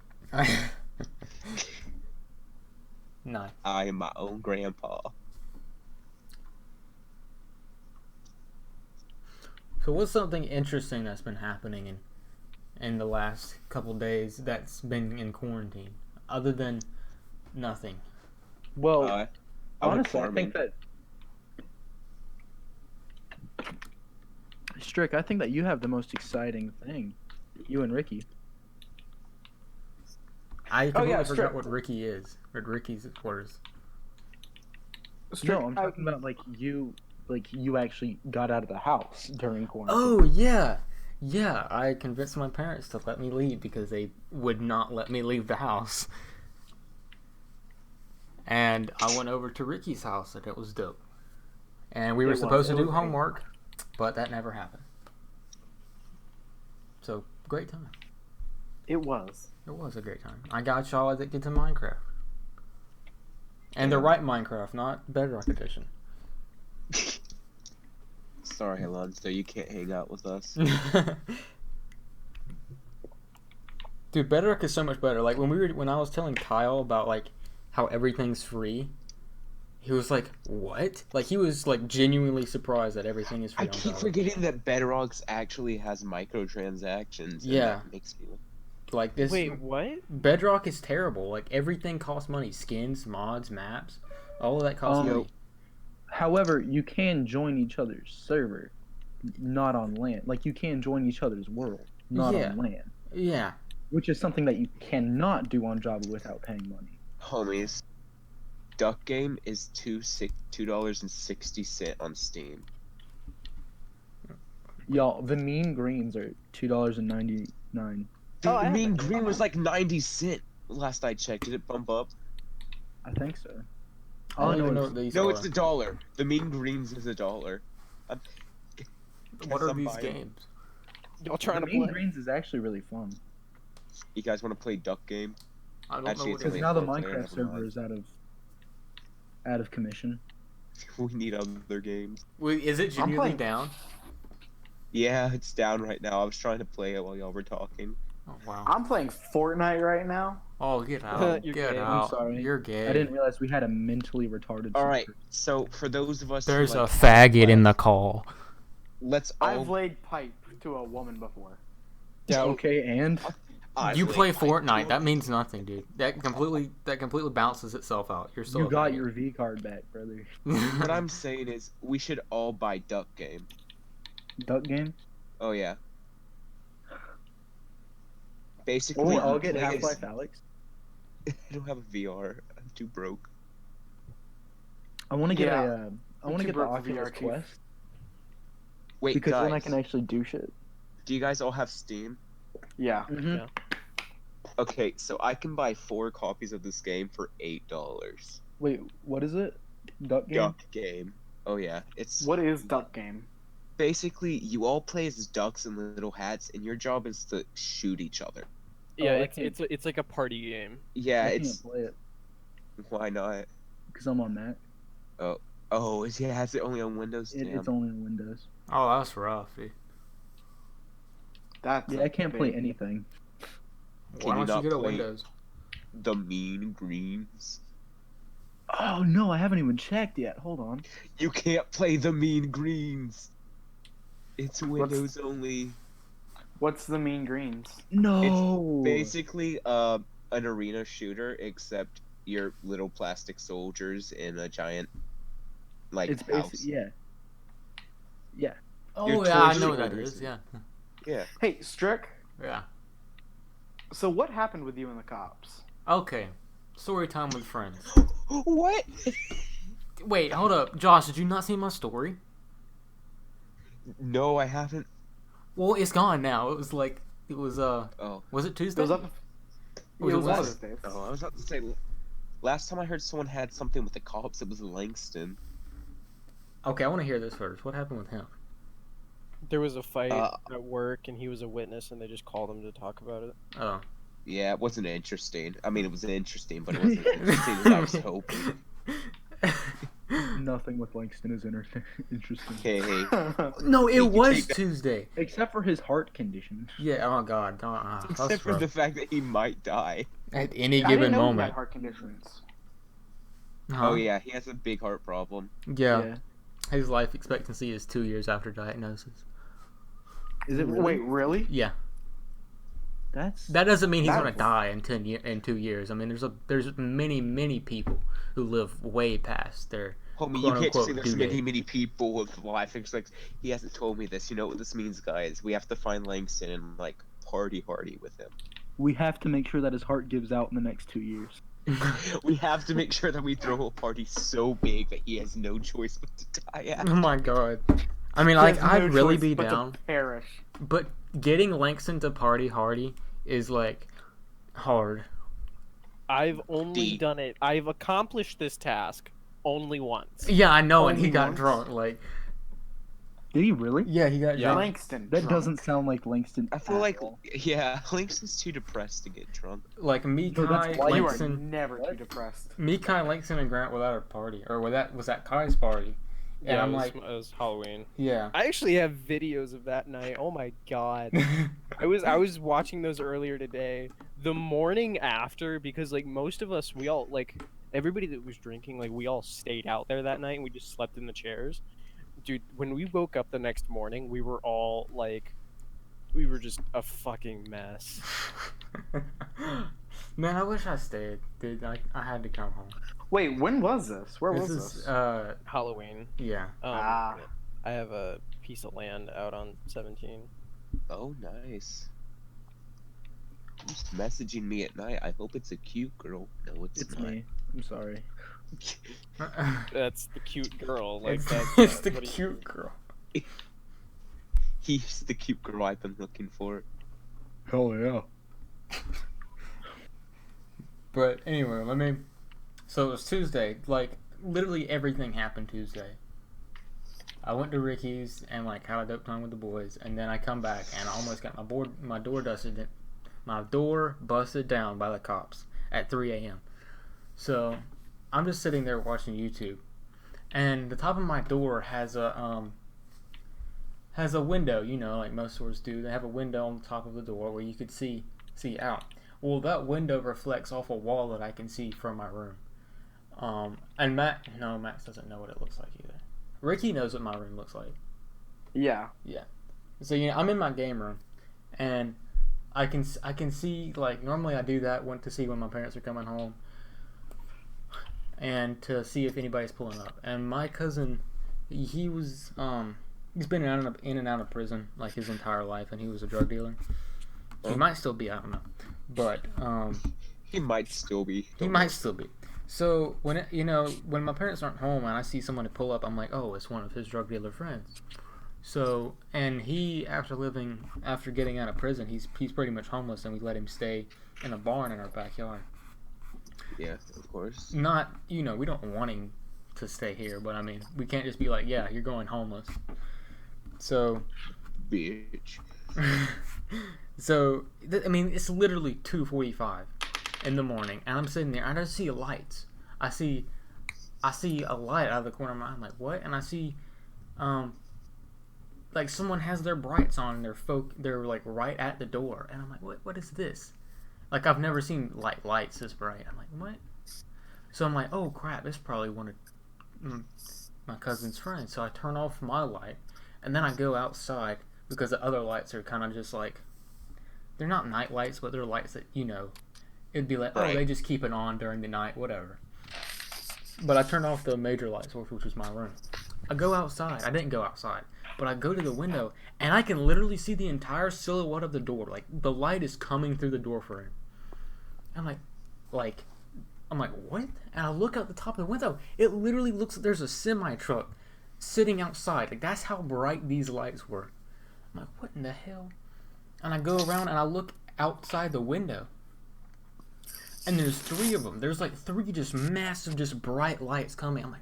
Nice. I am my own grandpa. So what's something interesting that's been happening in the last couple days that's been in quarantine, other than nothing? Well, I went honestly, I farming. think that Strick, I think that you have the most exciting thing. You and Ricky. I completely yeah, forgot Strick. what Ricky is. What Ricky's orders. Strick, No, I'm talking about like you actually got out of the house during quarantine. Oh yeah, yeah. I convinced my parents to let me leave because they would not let me leave the house. And I went over to Ricky's house, and it was dope. And we were supposed to do homework, but that never happened. So great time. It was. It was a great time. I got y'all addicted to Minecraft. And the right Minecraft, not Bedrock Edition. Sorry, Alonso, you can't hang out with us. Dude, Bedrock is so much better. Like when I was telling Kyle about like how everything's free, he was like, "What?" Like he was like genuinely surprised that everything is free I on keep Java. forgetting that Bedrocks actually has microtransactions. And Yeah. that makes me. Like this. Wait, what? Bedrock is terrible. Like everything costs money. Skins, mods, maps, all of that costs money. However, you can join each other's server, not on LAN. Like you can join each other's world, not Yeah. on LAN, Yeah. which is something that you cannot do on Java without paying money. Homies, Duck Game is $2.60 on Steam. Y'all, the mean greens are $2.99. Dude, Oh, I the have mean it. green was like 90 cent last I checked. Did it bump up? I think so. I All I don't even know know is what these No, are. it's $1. The mean greens is $1. What are I'm these buying. games? Y'all trying the to mean play? greens is actually really fun You guys want to play Duck Game? I don't Actually, know it's what because it only is. now the four player, Minecraft never server mind. is out of commission. We need other games. Wait, is it genuinely playing- down? Yeah, it's down right now. I was trying to play it while y'all were talking. Oh wow. I'm playing Fortnite right now. Oh, get out. You're Get gay. out. I'm sorry. You're gay. I didn't realize we had a mentally retarded. All right, server. so for those of us, who, There's like, a faggot in the call. let's all. I've laid pipe to a woman before. Yeah. Okay, and I've You laid play pipe Fortnite. to That a- means nothing, dude. That completely bounces itself out. You're still you a got faggot. your V card back, brother. What I'm saying is, we should all buy Duck Game. Duck game. Oh yeah. Basically, Will we you all get play as- Half-Life Alex? I don't have a VR. I'm too broke. I want to get Yeah. I want to too get the broke for Oculus VR, Chief. Quest Wait, because guys, then I can actually do shit. do you guys all have Steam? Yeah. Mm-hmm. Yeah. Okay, so I can buy 4 copies of this game for $8. Wait, what is it? Duck game. Duck Game. Oh yeah, it's What is Duck Game? basically you all play as ducks in little hats, and your job is to shoot each other. Yeah, Oh, I it's like a party game. Yeah, I it's can't play it why not? because I'm on Mac. Oh, is it only on Windows? Damn. It's only on Windows. Oh, that's rough, dude. That's Yeah, a I can't play big- anything. Can Why you don't not you get a play- Windows? The Mean Greens. Oh no, I haven't even checked yet. Hold on. You can't play the Mean Greens. It's Windows only. What's the Mean Greens? No. Basically, an arena shooter, except you're little plastic soldiers in a giant, like, It's house. basically yeah. Oh You're yeah, I towards know the what that orders. is. Yeah. Yeah. Hey, Strick. Yeah. So what happened with you and the cops? Okay. Story time with friends. What? Wait, hold up, Josh. Did you not see my story? No, I haven't. Well, it's gone now. It was Oh. Was it It Tuesday? was up. Or was It it was Wednesday? Wednesday. Oh, I was about to say. Last time I heard someone had something with the cops, it was Langston. Okay, I want to hear this first. What happened with him? There was a fight Uh, at work, and he was a witness, and they just called him to talk about it. Oh. Yeah, it wasn't interesting. I mean, it was interesting, but it wasn't interesting as I was hoping. Nothing with Langston is interesting. Hey, hey. No, it You was take that- Tuesday. Except for his heart condition. Yeah. Oh God. That's Except for rough. the fact that he might die. At any I didn't given know he had moment. heart conditions. Huh? Oh yeah, he has a big heart problem. Yeah. His life expectancy is 2 years after diagnosis. Is it really? Wait, really? Yeah. That doesn't mean he's gonna That's- die in 2 years. I mean, there's many people who live way past their Homie, you quote can't unquote say there's due date. many people with life expectancy. He hasn't told me this. You know what this means, guys? We have to find Langston and like party with him. We have to make sure that his heart gives out in the next 2 years. We have to make sure that we throw a party so big that he has no choice but to die at. Oh my god. I mean, He like, has no I'd really choice be but to down, perish. but getting Langston to party hardy is like hard. I've only D. done it. I've accomplished this task only once. Yeah, I know, and he Only got once? drunk. Like, Did he really? yeah, he got Yeah. drunk. Langston. That drunk. doesn't sound like Langston. I feel at like, all. yeah, Langston's too depressed to get drunk. Like No, Kai, that's why You are Langston, never too depressed. Langston, and Grant without a party, or was that Kai's party? And Yeah, I'm it was, like, it was Halloween. yeah. I actually have videos of that night. Oh my god. I was watching those earlier today. The morning after, because like most of us, we all like everybody that was drinking, like we all stayed out there that night and we just slept in the chairs. Dude, when we woke up the next morning, we were all like, we were just a fucking mess. Man, I wish I stayed, dude. I had to come home. Wait, when was this? Where This was is this? Halloween. yeah. Ah. I have a piece of land out on 17. Oh, nice. Who's messaging me at night? I hope it's a cute girl. No, it's It's not. me. I'm sorry. That's the cute girl. Like it's that's it's the what do you- cute girl. He's the cute girl I've been looking for. Hell yeah. But anyway, so it was Tuesday. Like, literally everything happened Tuesday. I went to Ricky's and like had a dope time with the boys, and then I come back and I almost got my door busted down by the cops at 3 a.m. So I'm just sitting there watching YouTube, and the top of my door has a window. You know, like most stores do. They have a window on the top of the door where you could see out. Well, that window reflects off a wall that I can see from my room. And Max doesn't know what it looks like either. Ricky knows what my room looks like. Yeah. So I'm in my game room, and I can see, like, normally I do that to see when my parents are coming home, and to see if anybody's pulling up. And my cousin, he's been in and out of prison like his entire life, and he was a drug dealer. He might still be, I don't know, but He might still be. he might still be. So when my parents aren't home and I see someone to pull up, I'm like, oh, it's one of his drug dealer friends. So, and he, after getting out of prison, he's pretty much homeless, and we let him stay in a barn in our backyard. Yeah, of course. Not, we don't want him to stay here, but I mean, we can't just be like, yeah, you're going homeless. So, Bitch. so it's literally 2:45 in the morning, and I'm sitting there. I just see lights. I see a light out of the corner of my eye. I'm like, what? And I see, like someone has their brights on. And they're like right at the door, and I'm like, what is this? Like, I've never seen lights this bright. I'm like, what? So I'm like, oh crap, it's probably one of my cousin's friends. So I turn off my light, and then I go outside because the other lights are kind of just like, they're not night lights, but they're lights that it'd be like, Right. oh, they just keep it on during the night, whatever. But I turned off the major lights, which was my room. I go outside. I didn't go outside, but I go to the window, and I can literally see the entire silhouette of the door. Like, the light is coming through the door frame. I'm like, what? And I look out the top of the window. It literally looks like there's a semi-truck sitting outside. Like, that's how bright these lights were. I'm like, what in the hell? And I go around and I look outside the window. And there's 3 of them. There's like 3 just massive, just bright lights coming. I'm like,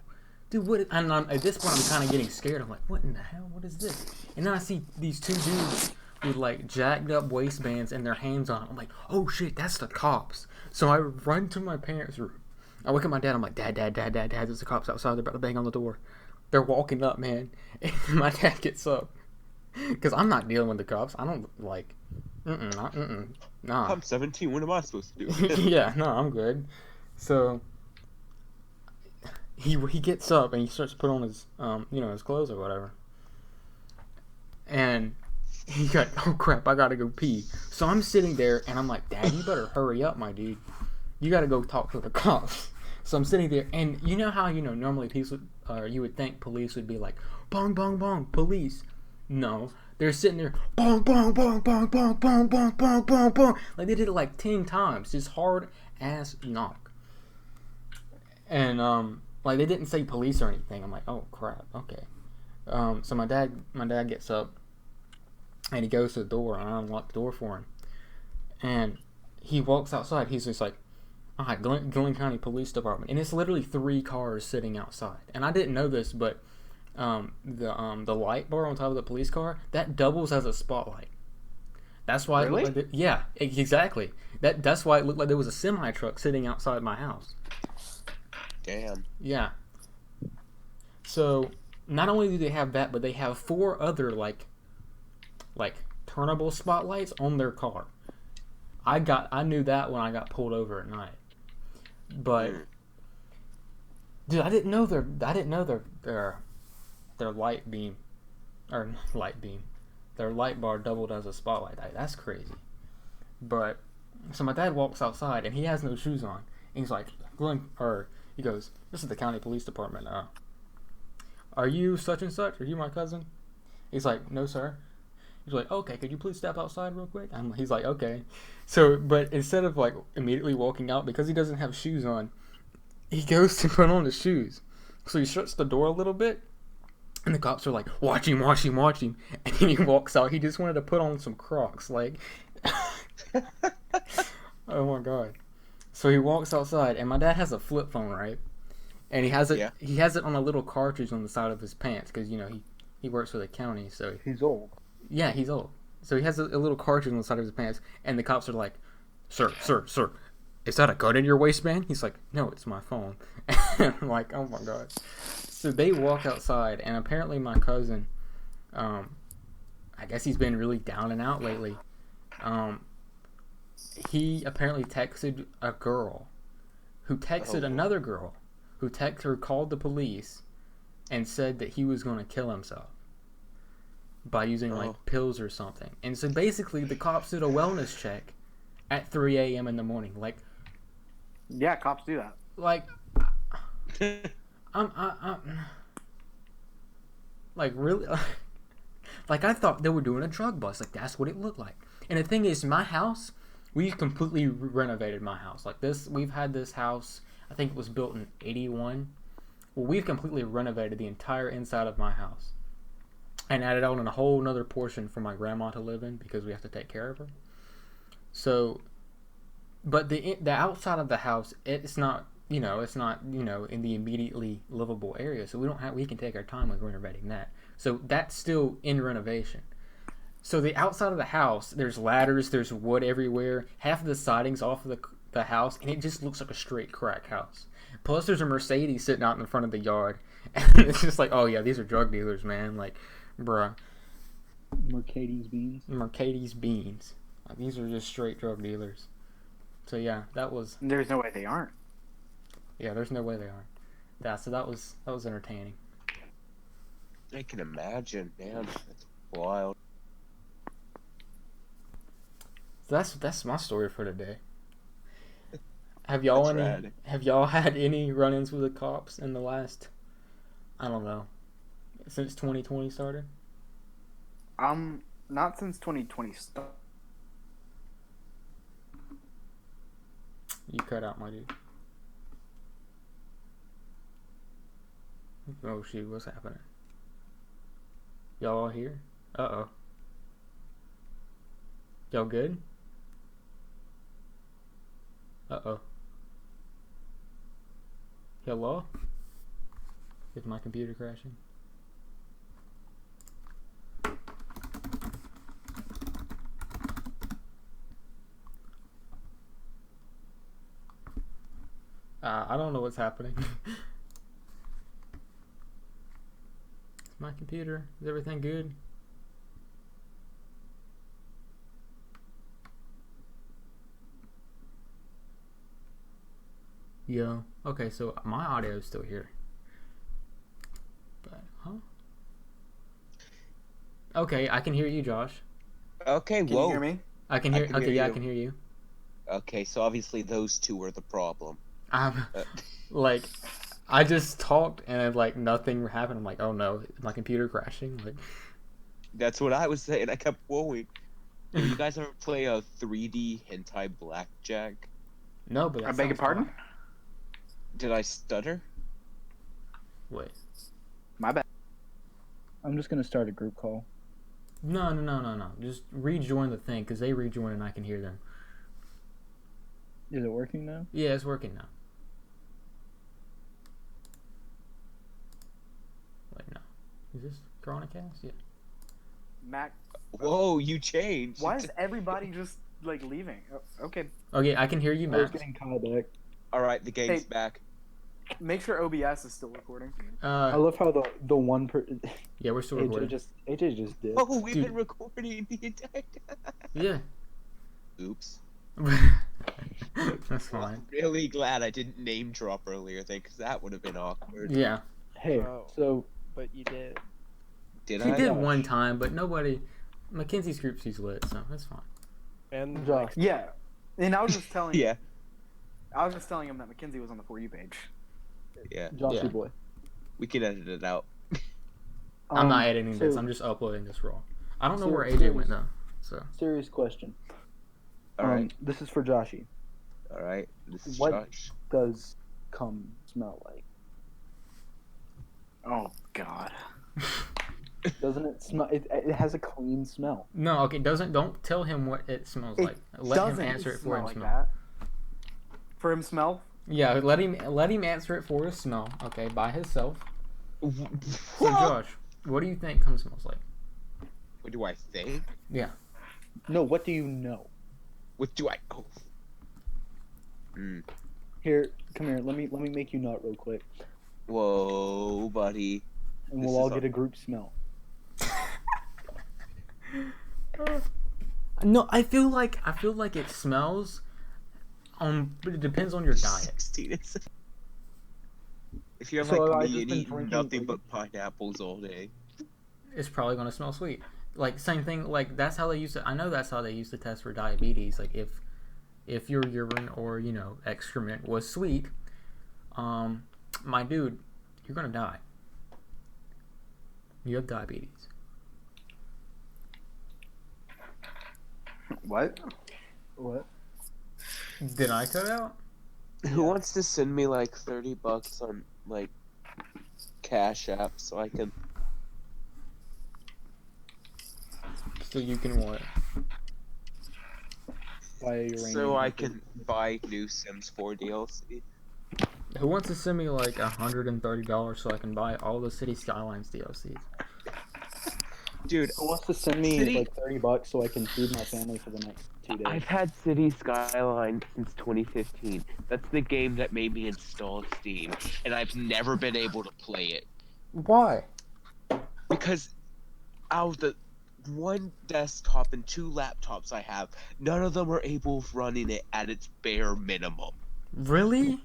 dude, what? And at this point, I'm kind of getting scared. I'm like, what in the hell? What is this? And then I see these 2 dudes with like jacked up waistbands and their hands on them. I'm like, oh shit, that's the cops. So I run to my parents' room. I look at my dad. I'm like, Dad, there's the cops outside. They're about to bang on the door. They're walking up, man. And my dad gets up. Because I'm not dealing with the cops. I don't like, nah. I'm 17. What am I supposed to do? Yeah, no, I'm good. So he gets up and he starts to put on his his clothes or whatever. And He's like, oh crap, I gotta go pee. So I'm sitting there and I'm like, Dad, you better hurry up, my dude. You gotta go talk to the cops. So I'm sitting there, and you know how, normally police would, you would think police would be like, bong, bong, bong, police. No, they're sitting there, bong, bong, bong, bong, bong, bong, bong, bong, bong, bong. Like they did it like 10 times, just hard ass knock. And like they didn't say police or anything. I'm like, oh crap, okay. So my dad gets up, and he goes to the door, and I unlock the door for him. And he walks outside. He's just like, all right, Glen County Police Department, and it's literally 3 cars sitting outside. And I didn't know this, but the light bar on top of the police car, that doubles as a spotlight. That's why Really? it looked like yeah, exactly. That's why it looked like there was a semi truck sitting outside my house. Damn. Yeah. So not only do they have that, but they have 4 other like turnable spotlights on their car. I knew that when I got pulled over at night. But dude, I didn't know their light beam, or light beam, their light bar doubled as a spotlight. That's crazy. But so my dad walks outside and he has no shoes on. And he's like, he goes, "This is the county police department. Are you such and such? Are you my cousin?" He's like, "No, sir." He's like, "Okay, could you please step outside real quick?" He's like, "Okay." So, but instead of like immediately walking out, because he doesn't have shoes on, he goes to put on the shoes. So he shuts the door a little bit, and the cops are like, watch him. And then he walks out. He just wanted to put on some Crocs. Like, oh my God. So he walks outside, and my dad has a flip phone, right? And he has it. Yeah. He has it on a little cartridge on the side of his pants, because he works for the county, so He's old. yeah, he's old. So he has a little cartridge on the side of his pants, and the cops are like, Sir, is that a gun in your waistband? He's like, no, it's my phone. And I'm like, oh my God. So they walk outside, and apparently my cousin, I guess he's been really down and out lately. He apparently texted a girl, who texted another girl, who called the police, and said that he was going to kill himself by using like pills or something. And so basically the cops did a wellness check at 3 a.m. in the morning. Like, Yeah, cops do that. like I'm like, really? Like, I thought they were doing a drug bust. Like, that's what it looked like. And the thing is, my house, we completely renovated my house. Like this, we've had this house, I think it was built in 81. Well, we've completely renovated the entire inside of my house and added on a whole nother portion for my grandma to live in, because we have to take care of her. So, but the outside of the house, it's not in the immediately livable area. So we can take our time with renovating that. So that's still in renovation. So the outside of the house, there's ladders, there's wood everywhere. Half of the siding's off of the house, and it just looks like a straight crack house. Plus, there's a Mercedes sitting out in the front of the yard, and it's just like, oh yeah, these are drug dealers, man. Like, bruh. Mercedes beans. Like, these are just straight drug dealers. So yeah, that was. There's no way they aren't. Yeah, there's no way they aren't. Yeah, so that was entertaining. I can imagine, man. That's wild. So that's my story for today. Have y'all had any run-ins with the cops in the last, I don't know, since 2020 started? Not since 2020 started. You cut out, my dude. Oh shoot, what's happening? Y'all all here? Uh-oh. Y'all good? Uh-oh. Hello? Is my computer crashing? I don't know what's happening. Is my computer, is everything good? Yeah. Okay, so my audio is still here. But, huh? Okay, I can hear you, Josh. Okay, Can whoa. you hear me? I can I hear. can Okay, hear yeah, I you. can hear you. Okay, so obviously those two are the problem. I'm Uh, like, I just talked and like nothing happened. I'm like, oh no, is my computer crashing? Like, That's what I was saying. I kept whoa. Yo, you guys ever play a 3D hentai blackjack? no, but I that beg your sounds pardon? fun. Did I stutter? Wait, My bad. I'm just gonna start a group call. no. Just rejoin the thing because they rejoin and I can hear them. Is it working now? Yeah, it's working now. Wait, no. Is this Coronacast? Yeah. Mac, Whoa, you changed. why is everybody just like leaving? Okay, Okay, I can hear you, I was Max. getting Kyle back. All right, the game's Hey. back. make sure OBS is still recording. I love how the one per Yeah, we're still AJ recording. just did. Oh, we've Dude. been recording the entire time. Yeah. Oops. That's Well, fine. I'm really glad I didn't name drop earlier, then, because that would have been awkward. Yeah. Hey, Oh. so But you did. Did He I? did Josh. one time, but nobody. Mackenzie's group sees lit, so that's fine. And Josh, Yeah, and I was just telling. Yeah, I was just telling him that Mackenzie was on the For You page. yeah. Joshy Yeah. boy. We can edit it out. I'm not editing this. so- I'm just uploading this raw. I don't know so where AJ serious- went though. So Serious question. All right, This is for Joshy. all right. This is What- Josh. Does cum smell like? Oh God. Doesn't it smell? It has a clean smell. no, okay. Don't tell him what it smells It like. Let him Doesn't answer it for smell him. like Smell. that. For him smell? Yeah, let him answer it for his smell. Okay, by himself. So Josh, what do you think cum smells like? What do I think? No, what do you know? What do I? Oh. Here, come here. Let me make you nut real quick, Whoa, buddy. and This we'll all is get a group smell. No, I feel like it smells. But it depends on your diet. 16 is- If you're So like I've me just and been eating drinking, nothing like- but pineapples all day. It's probably gonna smell sweet. Like same thing. Like that's how they used to. I know that's how they used to test for diabetes. Like if your urine or excrement was sweet, my dude, you're gonna die. You have diabetes. What? What? Did I cut out? Who wants to send me like $30 on like Cash App so I can? So you can what? Buy a uranium So I bunker. can buy new Sims 4 DLC. Who wants to send me like $130 so I can buy all the City Skylines DLCs? Dude, Who wants to send me City- like $30 so I can feed my family for the next 2 days? I've had City Skyline since 2015. That's the game that made me install Steam, and I've never been able to play it Why? because out of the one desktop and 2 laptops I have, none of them are able of running it at its bare minimum. Really?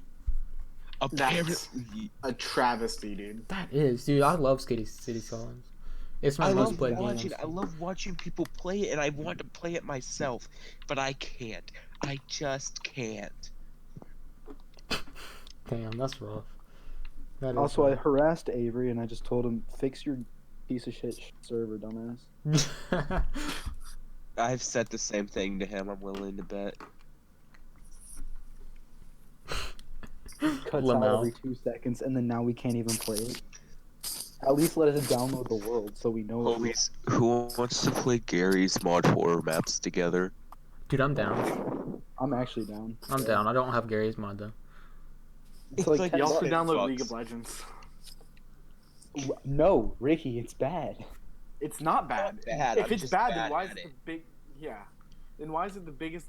Apparently, A travesty, dude. That is, dude. I love City Skylines. It's my I most love played game. watching. I love watching people play it, and I want to play it myself, but I can't. I just can't. Damn, that's rough. That is Also, I rough. harassed Avery and I just told him, fix your piece of shit server, dumbass. I've said the same thing to him. I'm willing to bet. Cuts out Lamau. every 2 seconds, and then now we can't even play it. At least let us download the world so we know what we Homies, who wants to play Gary's mod horror maps together? Dude, I'm down. I'm actually down. I'm down. I don't have Gary's mod though. It's like You also 10 download bucks. League of Legends. No, Ricky, it's bad. It's not bad. Not bad, If I'm it's just bad, bad then why is at it the it. big? Yeah. Then why is it the biggest,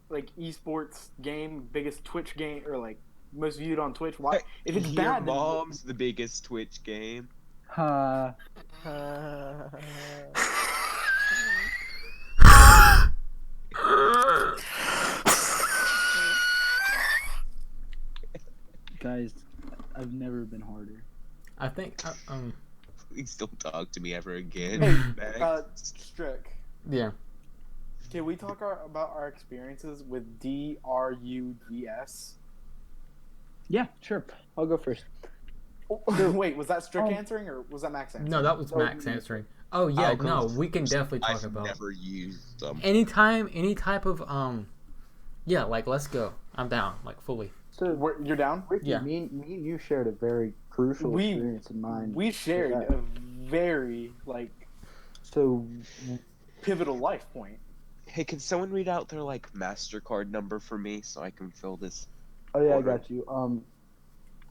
like esports game, biggest Twitch game, or like most viewed on Twitch? Why? If it's Your bad, then mom's the biggest Twitch game. Ha. Guys, I've never been harder. I think. Please don't talk to me ever again. Hey, Max. Strick. Yeah. Can we talk about our experiences with DRUGS? Yeah, sure. I'll go first. Wait, was that Strick answering or was that Max answering? No, that was Max answering. Oh yeah, I'll go no, we can first. definitely talk I've about never used them. any type of yeah, like let's go. I'm down, like fully. So, You're down? Ricky, Yeah. me and you shared a very crucial We- experience in mind. We shared that. a very So, pivotal life point. Hey, can someone read out their like MasterCard number for me so I can fill this? oh yeah, Order. I got you.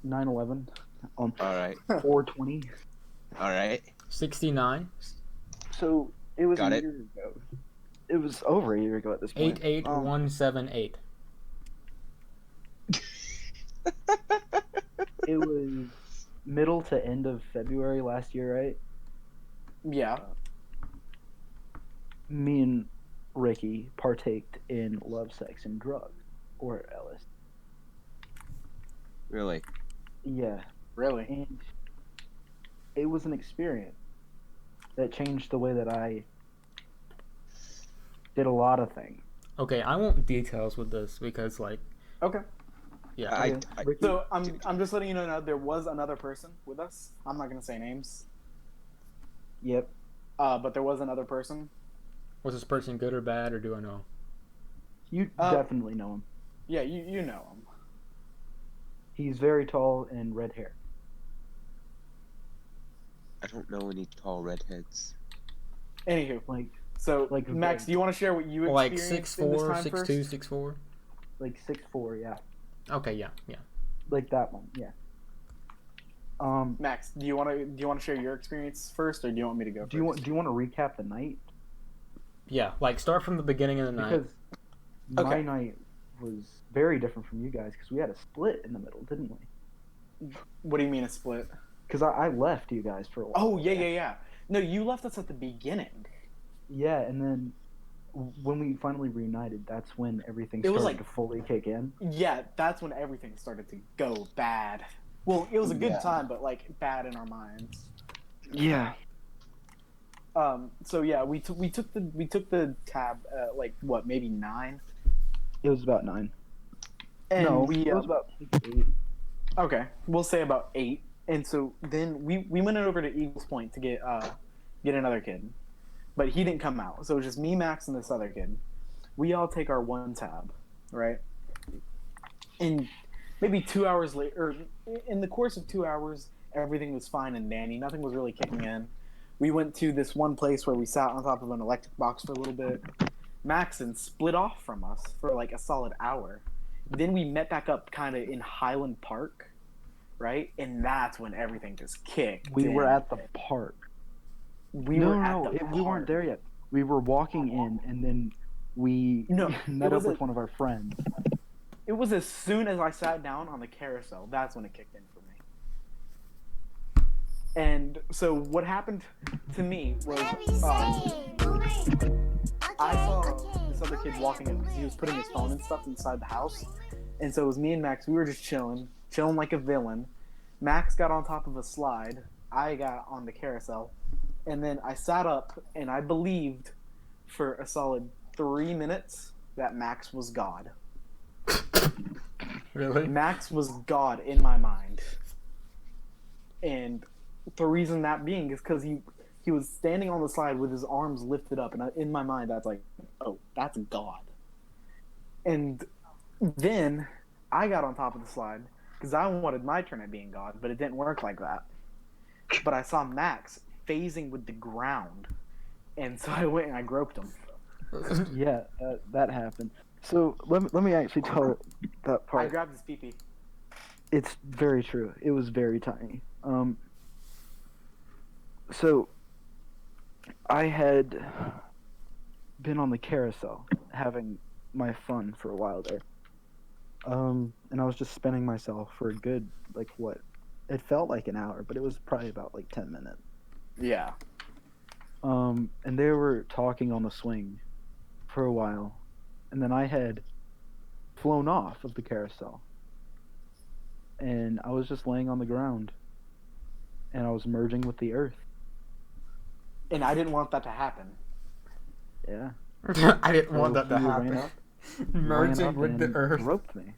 9/11, All right, 420. all right. 69 So it was Got a it. year ago. It was over a year ago at this point. 88178. It was middle to end of February last year, right? Yeah. Me and Ricky partaked in love, sex, and drugs, or LSD. Really? Yeah, Really? and it was an experience that changed the way that I did a lot of things. Okay, I want details with this because like Okay. yeah. I Ricky, So I'm just letting you know now there was another person with us. I'm not gonna say names. yep. But there was another person. Was this person good or bad, or do I know? You Uh, definitely know him. Yeah, you know him. He's very tall and red hair. I don't know any tall redheads. Anywho, Like so like Max, do you want to share what you Like experienced in this 6'4", time 6'2", first? 6'4"? 6'4", yeah. Okay, yeah. Like that one, yeah. Max, do you want to share your experience first, or do you want me to go first? Do you want to recap the night? Yeah, like start from the beginning of the night. Because my Okay. night was very different from you guys because we had a split in the middle, didn't we? What do you mean a split? Because I left you guys for a while. Oh yeah. No, you left us at the beginning. Yeah, and then when we finally reunited, that's when everything It was started like- to fully kick in. Yeah, that's when everything started to go bad. Well, it was a good Yeah. time, but like bad in our minds. Yeah. So yeah, we took the tab like what, maybe 9, It was about 9. and no, we it was about 8. okay, we'll say about 8. And so then we went over to Eagles Point to get another kid, but he didn't come out. So it was just me, Max, and this other kid. We all take our one tab, right? And maybe 2 hours later, or in the course of 2 hours, everything was fine and dandy. Nothing was really kicking in. We went to this one place where we sat on top of an electric box for a little bit. Maxon split off from us for like a solid hour. Then we met back up kind of in Highland Park, right? And that's when everything just kicked. We were in. at the park. We no, were no, at no, the we weren't park. there yet. We were walking in, and then we No, met it was up with a- one of our friends. It was as soon as I sat down on the carousel. That's when it kicked in for me. And so what happened to me was I saw this other kid walking in. He was putting his phone and stuff inside the house. And so it was me and Max. We were just chilling like a villain. Max got on top of a slide. I got on the carousel. And then I sat up and I believed for a solid 3 minutes that Max was God. Really? Max was God in my mind. And the reason that being is because he was standing on the slide with his arms lifted up. And in my mind, that's like, oh, that's God. And then I got on top of the slide because I wanted my turn at being God, but it didn't work like that. But I saw Max phasing with the ground. And so I went and I groped him. Yeah, that happened. So let me actually tell that I part. grabbed his pee-pee. It's very true. It was very tiny. So I had been on the carousel having my fun for a while there. And I was just spinning myself for a good, like, what? It felt like an hour, but it was probably about like 10 minutes. Yeah. And they were talking on the swing for a while. And then I had flown off of the carousel. And I was just laying on the ground. And I was merging with the earth. And I didn't want that to happen. Yeah. I didn't want So that to he ran happen. up- Merging ran up with the and earth. groped me.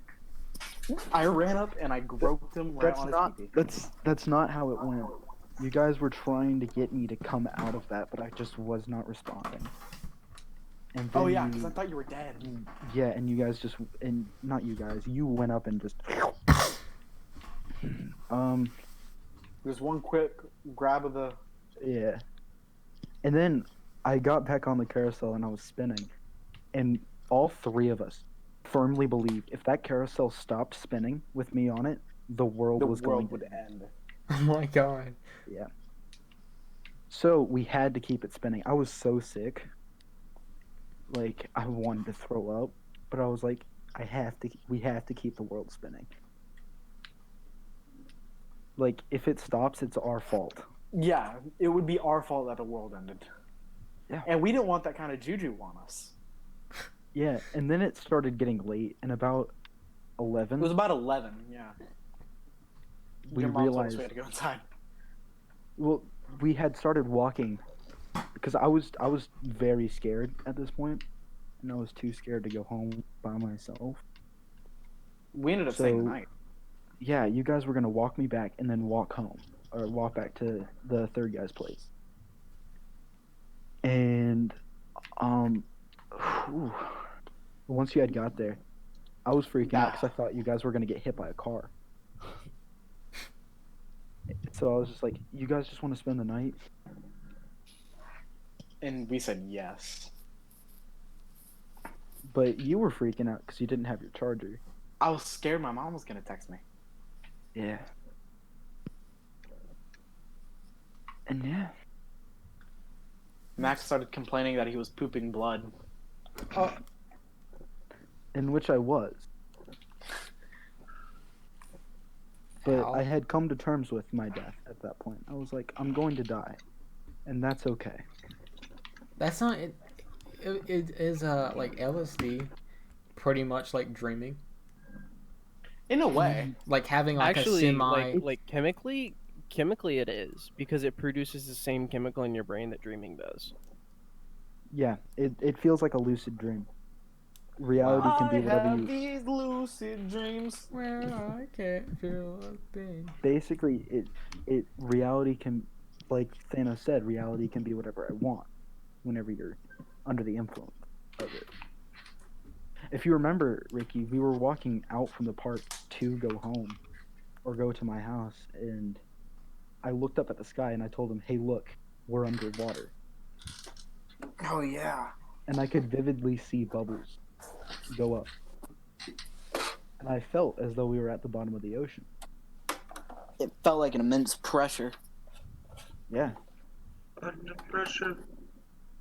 I ran up and I groped him right That's on his not. pee-pee. That's not how it went. You guys were trying to get me to come out of that, but I just was not responding. And then Oh yeah, you- because I thought you were dead. Yeah, and you guys just, and not you guys, you went up and just, There's one quick grab of the. yeah. And then I got back on the carousel and I was spinning, and all three of us firmly believed if that carousel stopped spinning with me on it, the world The was going world to would end. end. Oh my god. So we had to keep it spinning. I was so sick. Like, I wanted to throw up, but I was like, we have to keep the world spinning. Like, if it stops, it's our fault. Yeah, it would be our fault that the world ended. Yeah. And we didn't want that kind of juju on us. Yeah, and then it started getting late, and about It 11, was about 11, yeah. we Your mom told us realized, we had to go inside. well, we had started walking, because I was very scared at this point, and I was too scared to go home by myself. We ended up staying the So- night. Yeah, you guys were gonna walk me back and then walk home, or walk back to the third guy's place. And whew, once you had got there, I was freaking out because I thought you guys were gonna get hit by a car. So I was just like, "You guys just want to spend the night?" And we said yes. But you were freaking out because you didn't have your charger. I was scared my mom was going to text me. Yeah. And yeah. Max started complaining that he was pooping blood. In which I was. But How? I had come to terms with my death at that point. I was like, I'm going to die. And that's okay. That's not it. It is like LSD, pretty much like dreaming, In a way. like having like Actually, a semi. like chemically it is because it produces the same chemical in your brain that dreaming does. Yeah, it feels like a lucid dream. Reality can be I whatever have you... these lucid dreams. Where I can't feel a thing. Basically, reality can... Like Thanos said, reality can be whatever I want whenever you're under the influence of it. If you remember, Ricky, we were walking out from the park to go home or go to my house, and I looked up at the sky and I told him, "Hey, look, we're underwater." Oh, yeah. And I could vividly see bubbles go up. And I felt as though we were at the bottom of the ocean. It felt like an immense pressure. Yeah. Under pressure.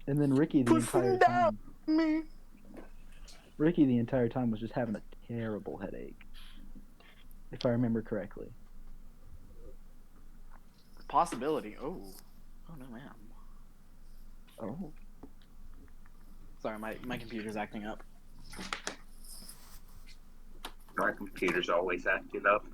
And then Ricky the Pushing entire down time... me. Ricky the entire time was just having a terrible headache. If I remember correctly. Possibility. Oh. Oh, no, man. Oh. Sorry, my computer's acting up. My computer's always acting up.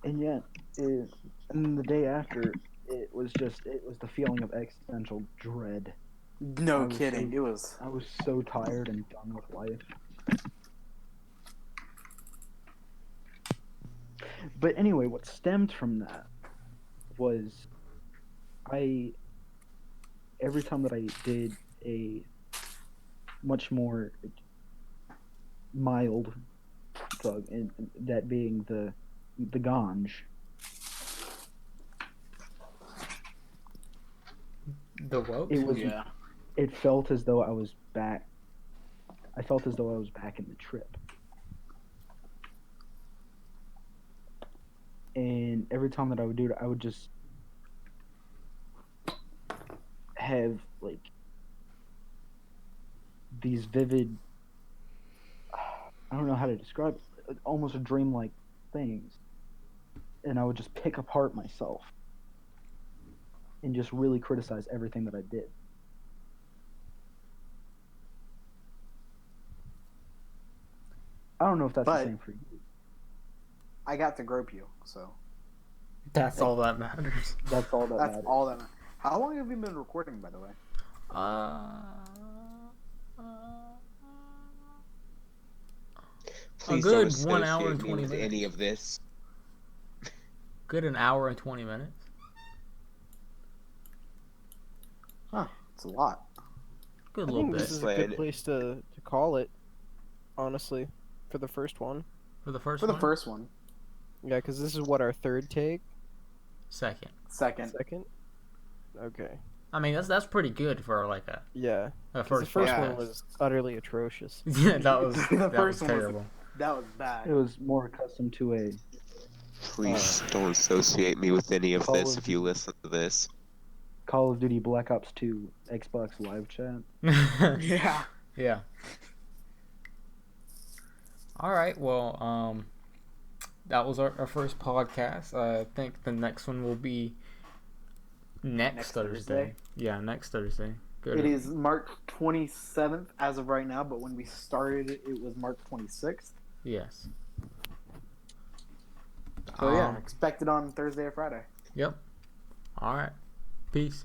And yet, and the day after, it was the feeling of existential dread. No I was kidding. so- It was. I was so tired and done with life. But anyway, what stemmed from that was every time that I did a much more mild drug, and that being the ganj, The what? it was Yeah. it felt as though I was back. I felt as though I was back in the trip. And every time that I would do it, I would just have like these vivid, I don't know how to describe it, almost dreamlike things. And I would just pick apart myself and just really criticize everything that I did. I don't know if that's But- the same for you. I got to grope you, so. That's all that matters. That's all that That's matters. all that matters. How long have you been recording, by the way? Please good don't 1 hour associate and me 20 with minutes. any of this. Good an hour and 20 minutes. Huh? It's a lot. Good I little think bit. this is a Sled. good place to call it, honestly, for the first one. For the first For the one? first one, Yeah, because this is what our third take, Second. second. second. Okay. I mean, that's pretty good for like Yeah. a 'Cause first the first podcast. one was utterly atrocious. Yeah, that was The that was first one was- terrible. That was bad. It was more accustomed to a Please don't associate me with any of Call this of if you Duty. listen to this. Call of Duty Black Ops 2 Xbox Live chat. Yeah. Yeah. All right. Well, that was our first podcast. I think the next one will be next Next Thursday. Thursday? Yeah, next Thursday. Good. It is March 27th as of right now, but when we started, it was March 26th. Yes. So yeah, expect it on Thursday or Friday. Yep. All right. Peace.